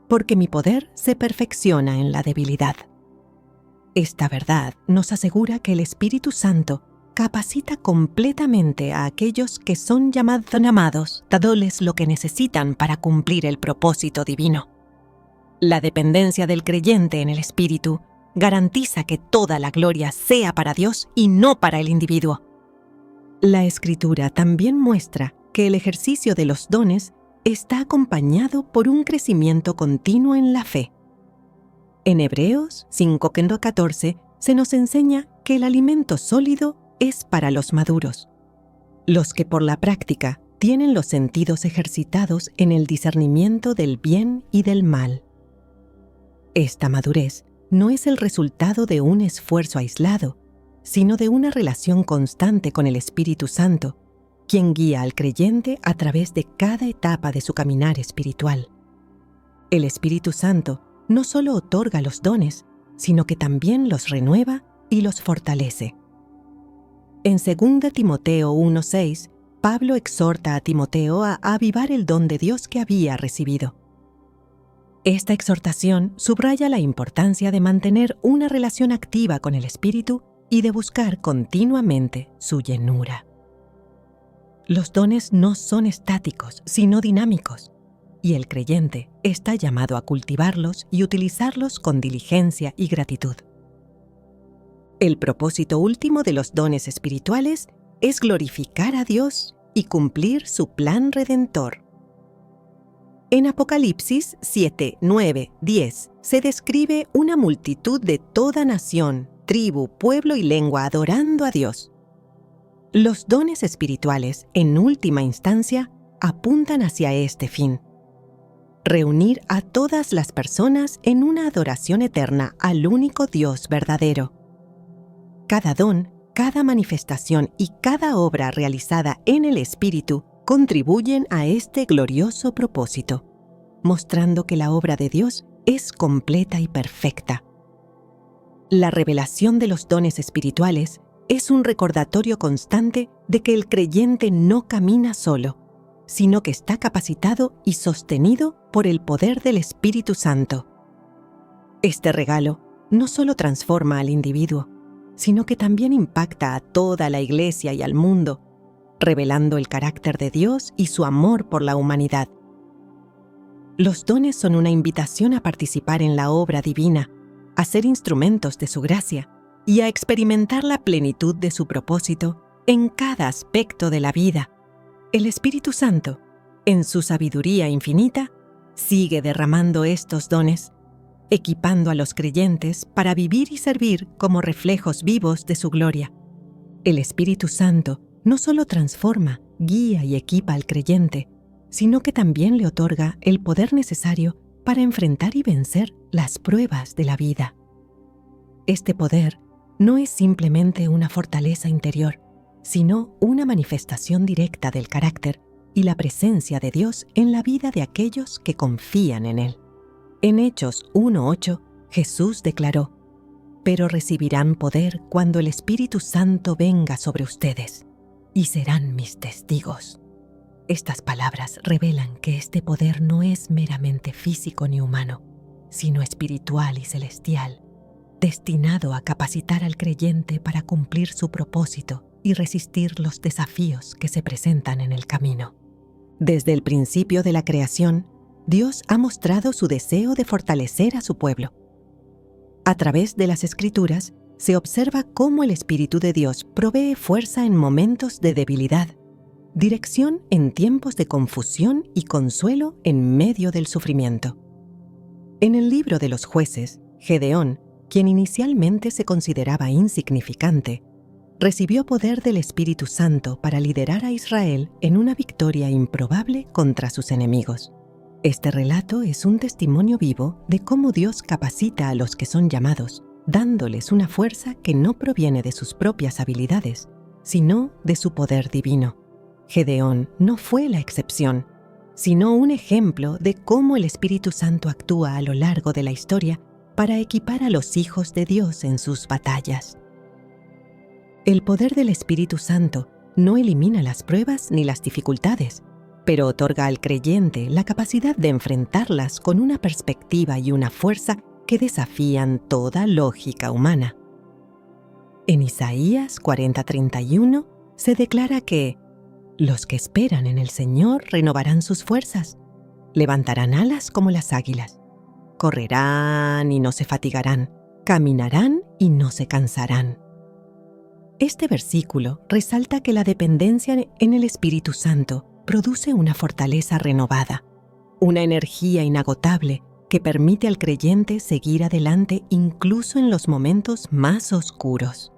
porque mi poder se perfecciona en la debilidad. Esta verdad nos asegura que el Espíritu Santo capacita completamente a aquellos que son llamados, dándoles lo que necesitan para cumplir el propósito divino. La dependencia del creyente en el Espíritu garantiza que toda la gloria sea para Dios y no para el individuo. La Escritura también muestra que el ejercicio de los dones está acompañado por un crecimiento continuo en la fe. En Hebreos 5:14 se nos enseña que el alimento sólido es para los maduros, los que por la práctica tienen los sentidos ejercitados en el discernimiento del bien y del mal. Esta madurez no es el resultado de un esfuerzo aislado, sino de una relación constante con el Espíritu Santo, quien guía al creyente a través de cada etapa de su caminar espiritual. El Espíritu Santo no solo otorga los dones, sino que también los renueva y los fortalece. En 2 Timoteo 1:6, Pablo exhorta a Timoteo a avivar el don de Dios que había recibido. Esta exhortación subraya la importancia de mantener una relación activa con el Espíritu y de buscar continuamente su llenura. Los dones no son estáticos, sino dinámicos, y el creyente está llamado a cultivarlos y utilizarlos con diligencia y gratitud. El propósito último de los dones espirituales es glorificar a Dios y cumplir su plan redentor. En Apocalipsis 7, 9, 10 se describe una multitud de toda nación, tribu, pueblo y lengua adorando a Dios. Los dones espirituales, en última instancia, apuntan hacia este fin: reunir a todas las personas en una adoración eterna al único Dios verdadero. Cada don, cada manifestación y cada obra realizada en el Espíritu contribuyen a este glorioso propósito, mostrando que la obra de Dios es completa y perfecta. La revelación de los dones espirituales es un recordatorio constante de que el creyente no camina solo, sino que está capacitado y sostenido por el poder del Espíritu Santo. Este regalo no solo transforma al individuo, sino que también impacta a toda la Iglesia y al mundo, revelando el carácter de Dios y su amor por la humanidad. Los dones son una invitación a participar en la obra divina, a ser instrumentos de su gracia y a experimentar la plenitud de su propósito en cada aspecto de la vida. El Espíritu Santo, en su sabiduría infinita, sigue derramando estos dones, equipando a los creyentes para vivir y servir como reflejos vivos de su gloria. El Espíritu Santo no solo transforma, guía y equipa al creyente, sino que también le otorga el poder necesario para enfrentar y vencer las pruebas de la vida. Este poder no es simplemente una fortaleza interior, sino una manifestación directa del carácter y la presencia de Dios en la vida de aquellos que confían en Él. En Hechos 1:8, Jesús declaró: «Pero recibirán poder cuando el Espíritu Santo venga sobre ustedes, y serán mis testigos». Estas palabras revelan que este poder no es meramente físico ni humano, sino espiritual y celestial, destinado a capacitar al creyente para cumplir su propósito y resistir los desafíos que se presentan en el camino. Desde el principio de la creación, Dios ha mostrado su deseo de fortalecer a su pueblo. A través de las Escrituras, se observa cómo el Espíritu de Dios provee fuerza en momentos de debilidad, dirección en tiempos de confusión y consuelo en medio del sufrimiento. En el libro de los Jueces, Gedeón, quien inicialmente se consideraba insignificante, recibió poder del Espíritu Santo para liderar a Israel en una victoria improbable contra sus enemigos. Este relato es un testimonio vivo de cómo Dios capacita a los que son llamados, dándoles una fuerza que no proviene de sus propias habilidades, sino de su poder divino. Gedeón no fue la excepción, sino un ejemplo de cómo el Espíritu Santo actúa a lo largo de la historia para equipar a los hijos de Dios en sus batallas. El poder del Espíritu Santo no elimina las pruebas ni las dificultades, pero otorga al creyente la capacidad de enfrentarlas con una perspectiva y una fuerza que desafían toda lógica humana. En Isaías 40:31 se declara que los que esperan en el Señor renovarán sus fuerzas, levantarán alas como las águilas, correrán y no se fatigarán, caminarán y no se cansarán. Este versículo resalta que la dependencia en el Espíritu Santo produce una fortaleza renovada, una energía inagotable que permite al creyente seguir adelante incluso en los momentos más oscuros.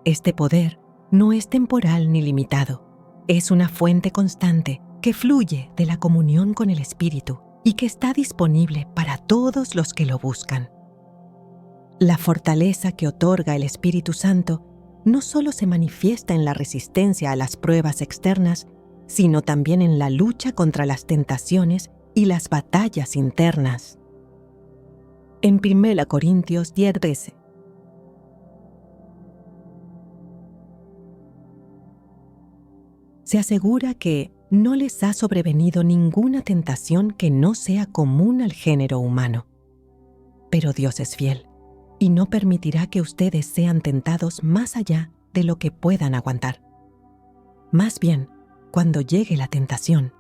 Este poder no es temporal ni limitado, es una fuente constante que fluye de la comunión con el Espíritu y que está disponible para todos los que lo buscan. La fortaleza que otorga el Espíritu Santo no solo se manifiesta en la resistencia a las pruebas externas, sino también en la lucha contra las tentaciones y las batallas internas. En 1 Corintios 10:13. Se asegura que no les ha sobrevenido ninguna tentación que no sea común al género humano. Pero Dios es fiel y no permitirá que ustedes sean tentados más allá de lo que puedan aguantar. Más bien, cuando llegue la tentación,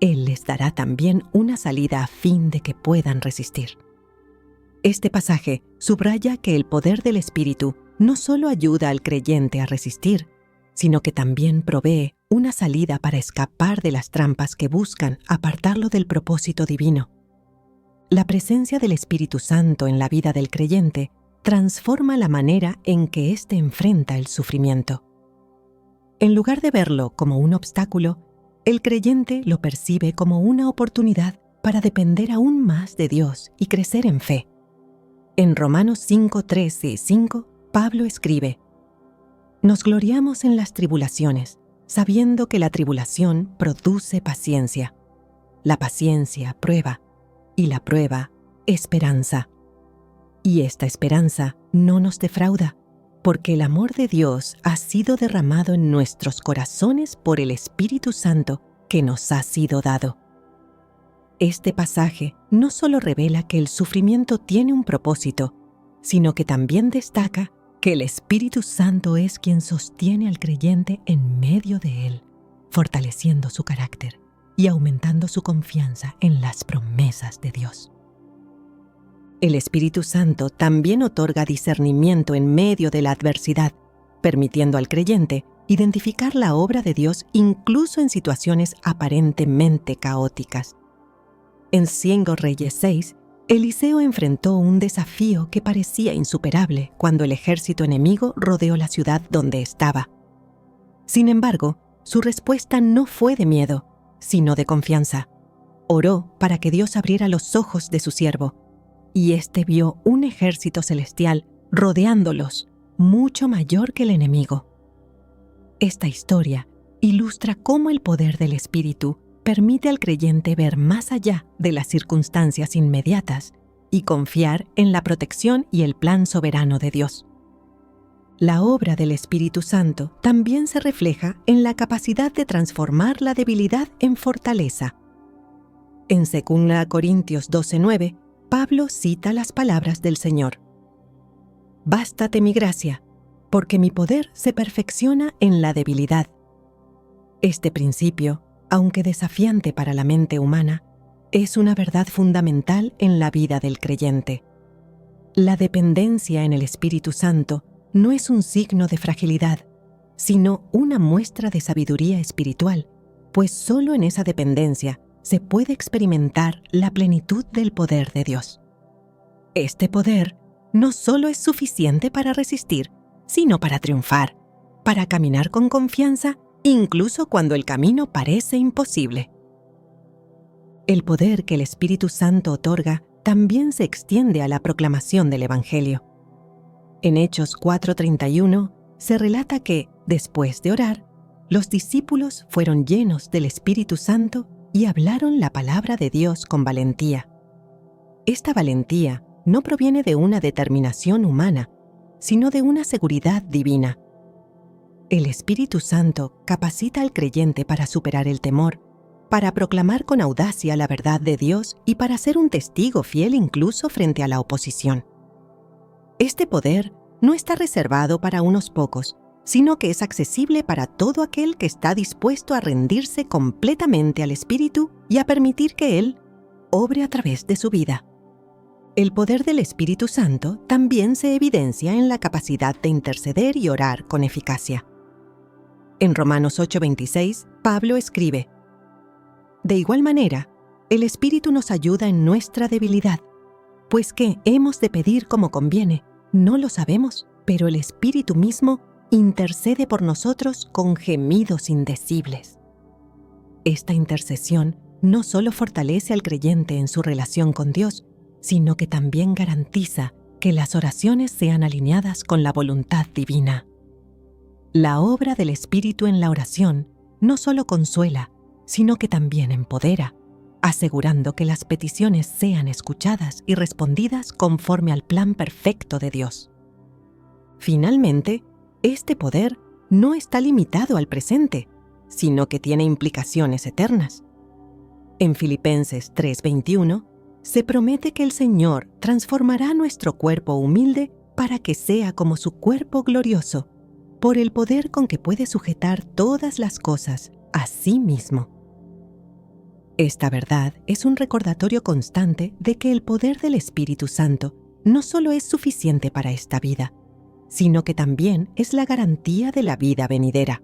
Él les dará también una salida a fin de que puedan resistir. Este pasaje subraya que el poder del Espíritu no solo ayuda al creyente a resistir, sino que también provee una salida para escapar de las trampas que buscan apartarlo del propósito divino. La presencia del Espíritu Santo en la vida del creyente transforma la manera en que éste enfrenta el sufrimiento. En lugar de verlo como un obstáculo, el creyente lo percibe como una oportunidad para depender aún más de Dios y crecer en fe. En Romanos 5:3 y 5, Pablo escribe: «Nos gloriamos en las tribulaciones, sabiendo que la tribulación produce paciencia. La paciencia, prueba, y la prueba, esperanza. Y esta esperanza no nos defrauda, porque el amor de Dios ha sido derramado en nuestros corazones por el Espíritu Santo que nos ha sido dado». Este pasaje no solo revela que el sufrimiento tiene un propósito, sino que también destaca que el Espíritu Santo es quien sostiene al creyente en medio de él, fortaleciendo su carácter y aumentando su confianza en las promesas de Dios. El Espíritu Santo también otorga discernimiento en medio de la adversidad, permitiendo al creyente identificar la obra de Dios incluso en situaciones aparentemente caóticas. En 2 Reyes 6, Eliseo enfrentó un desafío que parecía insuperable cuando el ejército enemigo rodeó la ciudad donde estaba. Sin embargo, su respuesta no fue de miedo, sino de confianza. Oró para que Dios abriera los ojos de su siervo, y éste vio un ejército celestial rodeándolos, mucho mayor que el enemigo. Esta historia ilustra cómo el poder del Espíritu permite al creyente ver más allá de las circunstancias inmediatas y confiar en la protección y el plan soberano de Dios. La obra del Espíritu Santo también se refleja en la capacidad de transformar la debilidad en fortaleza. En 2 Corintios 12:9, Pablo cita las palabras del Señor: «Bástate mi gracia, porque mi poder se perfecciona en la debilidad». Este principio, aunque desafiante para la mente humana, es una verdad fundamental en la vida del creyente. La dependencia en el Espíritu Santo no es un signo de fragilidad, sino una muestra de sabiduría espiritual, pues solo en esa dependencia se puede experimentar la plenitud del poder de Dios. Este poder no solo es suficiente para resistir, sino para triunfar, para caminar con confianza, incluso cuando el camino parece imposible. El poder que el Espíritu Santo otorga también se extiende a la proclamación del Evangelio. En Hechos 4:31 se relata que, después de orar, los discípulos fueron llenos del Espíritu Santo y hablaron la palabra de Dios con valentía. Esta valentía no proviene de una determinación humana, sino de una seguridad divina. El Espíritu Santo capacita al creyente para superar el temor, para proclamar con audacia la verdad de Dios y para ser un testigo fiel incluso frente a la oposición. Este poder no está reservado para unos pocos, sino que es accesible para todo aquel que está dispuesto a rendirse completamente al Espíritu y a permitir que Él obre a través de su vida. El poder del Espíritu Santo también se evidencia en la capacidad de interceder y orar con eficacia. En Romanos 8:26, Pablo escribe: «De igual manera, el Espíritu nos ayuda en nuestra debilidad, pues ¿qué hemos de pedir como conviene? No lo sabemos, pero el Espíritu mismo intercede por nosotros con gemidos indecibles». Esta intercesión no solo fortalece al creyente en su relación con Dios, sino que también garantiza que las oraciones sean alineadas con la voluntad divina. La obra del Espíritu en la oración no solo consuela, sino que también empodera, asegurando que las peticiones sean escuchadas y respondidas conforme al plan perfecto de Dios. Finalmente, este poder no está limitado al presente, sino que tiene implicaciones eternas. En Filipenses 3:21, se promete que el Señor transformará nuestro cuerpo humilde para que sea como su cuerpo glorioso, por el poder con que puede sujetar todas las cosas a sí mismo. Esta verdad es un recordatorio constante de que el poder del Espíritu Santo no solo es suficiente para esta vida, sino que también es la garantía de la vida venidera.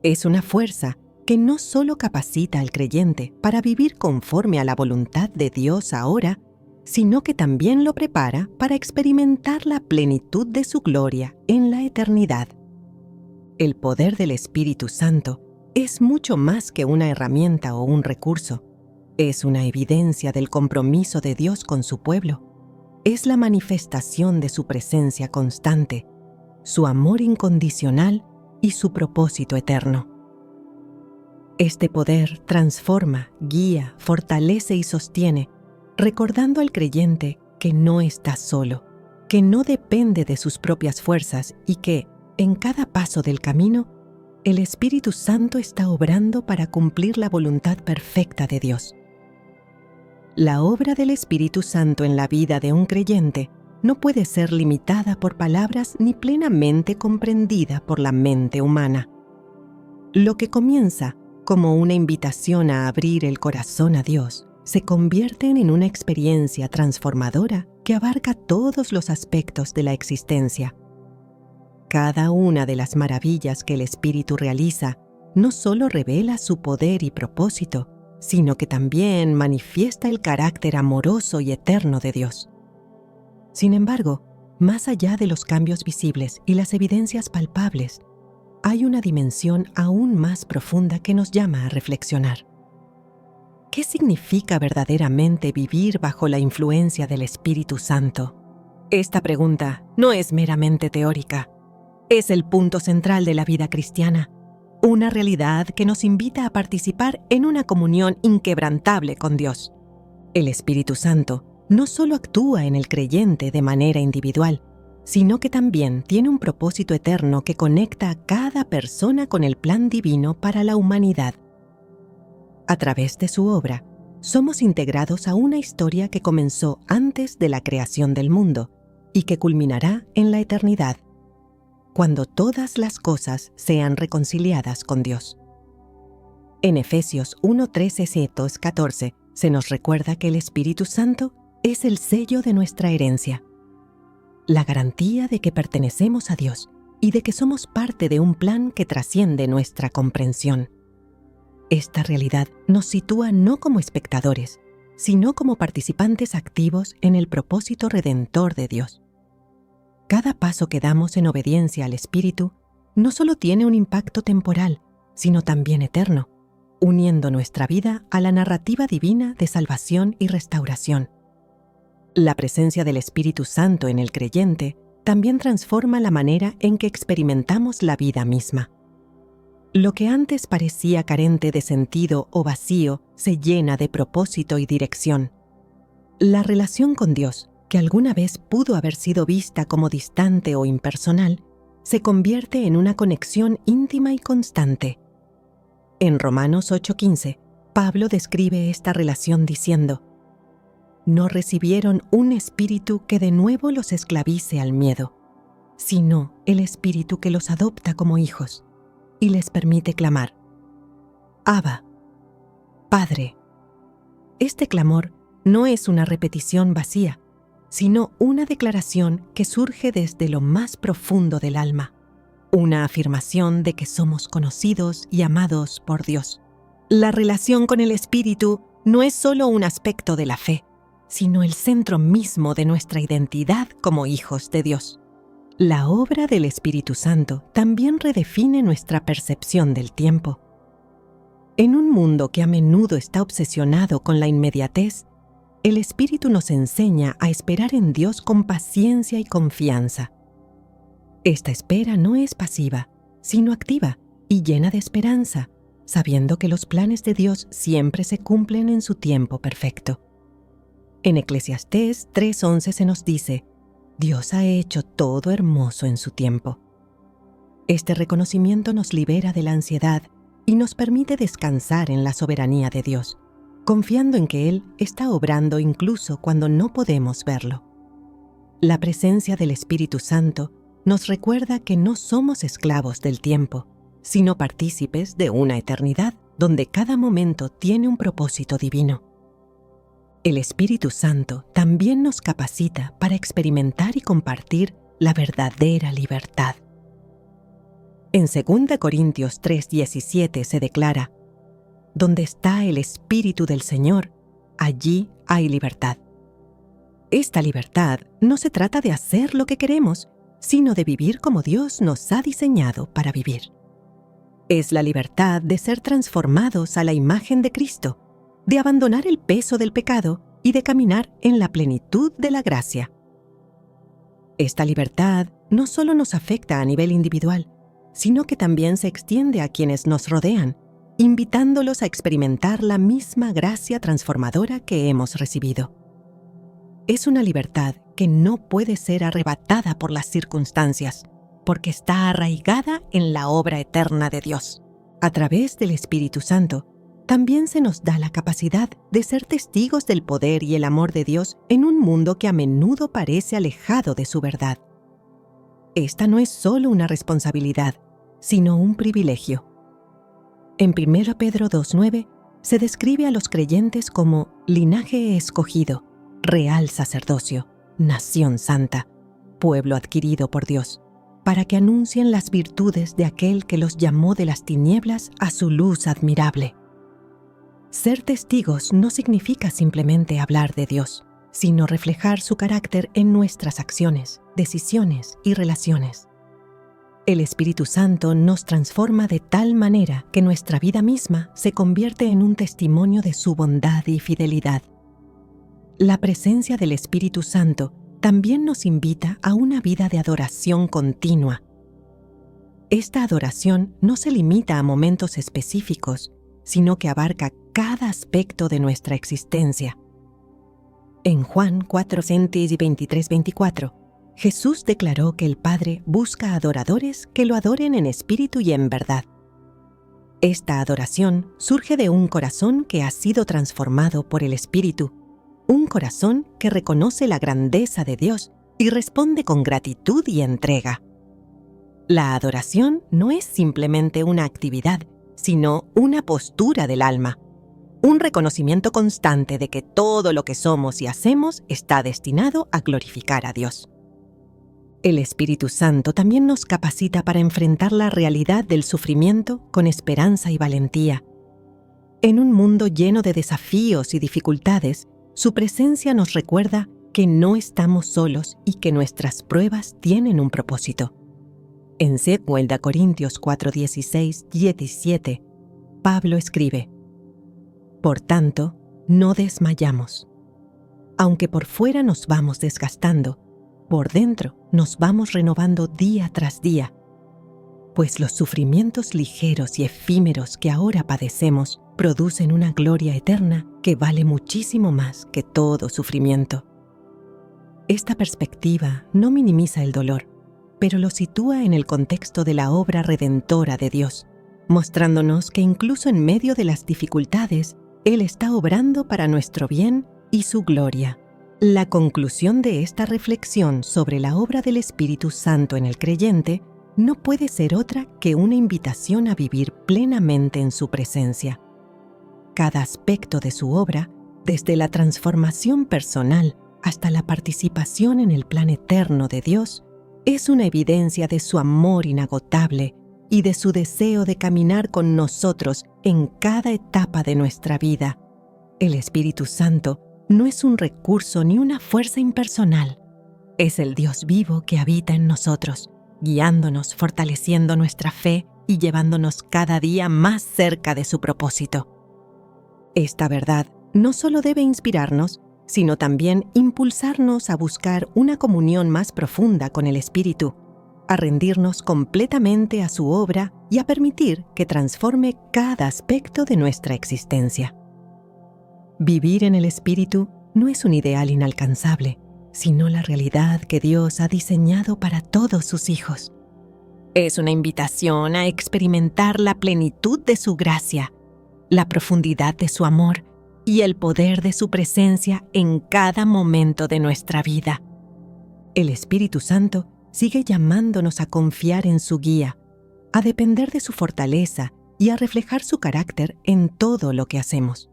Es una fuerza que no solo capacita al creyente para vivir conforme a la voluntad de Dios ahora, sino que también lo prepara para experimentar la plenitud de su gloria en la eternidad. El poder del Espíritu Santo es mucho más que una herramienta o un recurso. Es una evidencia del compromiso de Dios con su pueblo. Es la manifestación de su presencia constante, su amor incondicional y su propósito eterno. Este poder transforma, guía, fortalece y sostiene, recordando al creyente que no está solo, que no depende de sus propias fuerzas y que, en cada paso del camino, el Espíritu Santo está obrando para cumplir la voluntad perfecta de Dios. La obra del Espíritu Santo en la vida de un creyente no puede ser limitada por palabras ni plenamente comprendida por la mente humana. Lo que comienza como una invitación a abrir el corazón a Dios, se convierten en una experiencia transformadora que abarca todos los aspectos de la existencia. Cada una de las maravillas que el Espíritu realiza no solo revela su poder y propósito, sino que también manifiesta el carácter amoroso y eterno de Dios. Sin embargo, más allá de los cambios visibles y las evidencias palpables, hay una dimensión aún más profunda que nos llama a reflexionar. ¿Qué significa verdaderamente vivir bajo la influencia del Espíritu Santo? Esta pregunta no es meramente teórica. Es el punto central de la vida cristiana, una realidad que nos invita a participar en una comunión inquebrantable con Dios. El Espíritu Santo no solo actúa en el creyente de manera individual, sino que también tiene un propósito eterno que conecta a cada persona con el plan divino para la humanidad. A través de su obra, somos integrados a una historia que comenzó antes de la creación del mundo y que culminará en la eternidad, cuando todas las cosas sean reconciliadas con Dios. En Efesios 1:13-14 se nos recuerda que el Espíritu Santo es el sello de nuestra herencia, la garantía de que pertenecemos a Dios y de que somos parte de un plan que trasciende nuestra comprensión. Esta realidad nos sitúa no como espectadores, sino como participantes activos en el propósito redentor de Dios. Cada paso que damos en obediencia al Espíritu no solo tiene un impacto temporal, sino también eterno, uniendo nuestra vida a la narrativa divina de salvación y restauración. La presencia del Espíritu Santo en el creyente también transforma la manera en que experimentamos la vida misma. Lo que antes parecía carente de sentido o vacío se llena de propósito y dirección. La relación con Dios, que alguna vez pudo haber sido vista como distante o impersonal, se convierte en una conexión íntima y constante. En Romanos 8:15, Pablo describe esta relación diciendo: «No recibieron un espíritu que de nuevo los esclavice al miedo, sino el espíritu que los adopta como hijos y les permite clamar: Abba, Padre». Este clamor no es una repetición vacía, sino una declaración que surge desde lo más profundo del alma, una afirmación de que somos conocidos y amados por Dios. La relación con el Espíritu no es solo un aspecto de la fe, sino el centro mismo de nuestra identidad como hijos de Dios. La obra del Espíritu Santo también redefine nuestra percepción del tiempo. En un mundo que a menudo está obsesionado con la inmediatez, el Espíritu nos enseña a esperar en Dios con paciencia y confianza. Esta espera no es pasiva, sino activa y llena de esperanza, sabiendo que los planes de Dios siempre se cumplen en su tiempo perfecto. En Eclesiastés 3:11 se nos dice: Dios ha hecho todo hermoso en su tiempo. Este reconocimiento nos libera de la ansiedad y nos permite descansar en la soberanía de Dios, confiando en que Él está obrando incluso cuando no podemos verlo. La presencia del Espíritu Santo nos recuerda que no somos esclavos del tiempo, sino partícipes de una eternidad donde cada momento tiene un propósito divino. El Espíritu Santo también nos capacita para experimentar y compartir la verdadera libertad. En 2 Corintios 3:17 se declara: «Donde está el Espíritu del Señor, allí hay libertad». Esta libertad no se trata de hacer lo que queremos, sino de vivir como Dios nos ha diseñado para vivir. Es la libertad de ser transformados a la imagen de Cristo, de abandonar el peso del pecado y de caminar en la plenitud de la gracia. Esta libertad no solo nos afecta a nivel individual, sino que también se extiende a quienes nos rodean, invitándolos a experimentar la misma gracia transformadora que hemos recibido. Es una libertad que no puede ser arrebatada por las circunstancias, porque está arraigada en la obra eterna de Dios. A través del Espíritu Santo, también se nos da la capacidad de ser testigos del poder y el amor de Dios en un mundo que a menudo parece alejado de su verdad. Esta no es solo una responsabilidad, sino un privilegio. En 1 Pedro 2:9 se describe a los creyentes como linaje escogido, real sacerdocio, nación santa, pueblo adquirido por Dios, para que anuncien las virtudes de aquel que los llamó de las tinieblas a su luz admirable. Ser testigos no significa simplemente hablar de Dios, sino reflejar su carácter en nuestras acciones, decisiones y relaciones. El Espíritu Santo nos transforma de tal manera que nuestra vida misma se convierte en un testimonio de su bondad y fidelidad. La presencia del Espíritu Santo también nos invita a una vida de adoración continua. Esta adoración no se limita a momentos específicos, sino que abarca cada aspecto de nuestra existencia. En Juan 4:23-24, Jesús declaró que el Padre busca adoradores que lo adoren en espíritu y en verdad. Esta adoración surge de un corazón que ha sido transformado por el Espíritu, un corazón que reconoce la grandeza de Dios y responde con gratitud y entrega. La adoración no es simplemente una actividad, sino una postura del alma, un reconocimiento constante de que todo lo que somos y hacemos está destinado a glorificar a Dios. El Espíritu Santo también nos capacita para enfrentar la realidad del sufrimiento con esperanza y valentía. En un mundo lleno de desafíos y dificultades, su presencia nos recuerda que no estamos solos y que nuestras pruebas tienen un propósito. En 2 Corintios 4:16-17, Pablo escribe: Por tanto, no desmayamos. Aunque por fuera nos vamos desgastando, por dentro nos vamos renovando día tras día, pues los sufrimientos ligeros y efímeros que ahora padecemos producen una gloria eterna que vale muchísimo más que todo sufrimiento. Esta perspectiva no minimiza el dolor, pero lo sitúa en el contexto de la obra redentora de Dios, mostrándonos que incluso en medio de las dificultades, Él está obrando para nuestro bien y su gloria. La conclusión de esta reflexión sobre la obra del Espíritu Santo en el creyente no puede ser otra que una invitación a vivir plenamente en su presencia. Cada aspecto de su obra, desde la transformación personal hasta la participación en el plan eterno de Dios, es una evidencia de su amor inagotable y de su deseo de caminar con nosotros en cada etapa de nuestra vida. El Espíritu Santo no es un recurso ni una fuerza impersonal. Es el Dios vivo que habita en nosotros, guiándonos, fortaleciendo nuestra fe y llevándonos cada día más cerca de su propósito. Esta verdad no solo debe inspirarnos, sino también impulsarnos a buscar una comunión más profunda con el Espíritu, a rendirnos completamente a su obra y a permitir que transforme cada aspecto de nuestra existencia. Vivir en el Espíritu no es un ideal inalcanzable, sino la realidad que Dios ha diseñado para todos sus hijos. Es una invitación a experimentar la plenitud de su gracia, la profundidad de su amor y el poder de su presencia en cada momento de nuestra vida. El Espíritu Santo sigue llamándonos a confiar en su guía, a depender de su fortaleza y a reflejar su carácter en todo lo que hacemos.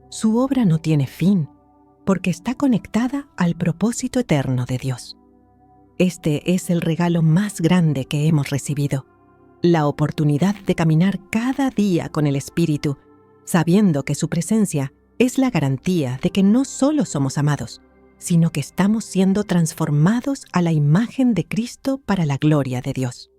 Su obra no tiene fin, porque está conectada al propósito eterno de Dios. Este es el regalo más grande que hemos recibido, la oportunidad de caminar cada día con el Espíritu, sabiendo que su presencia es la garantía de que no solo somos amados, sino que estamos siendo transformados a la imagen de Cristo para la gloria de Dios.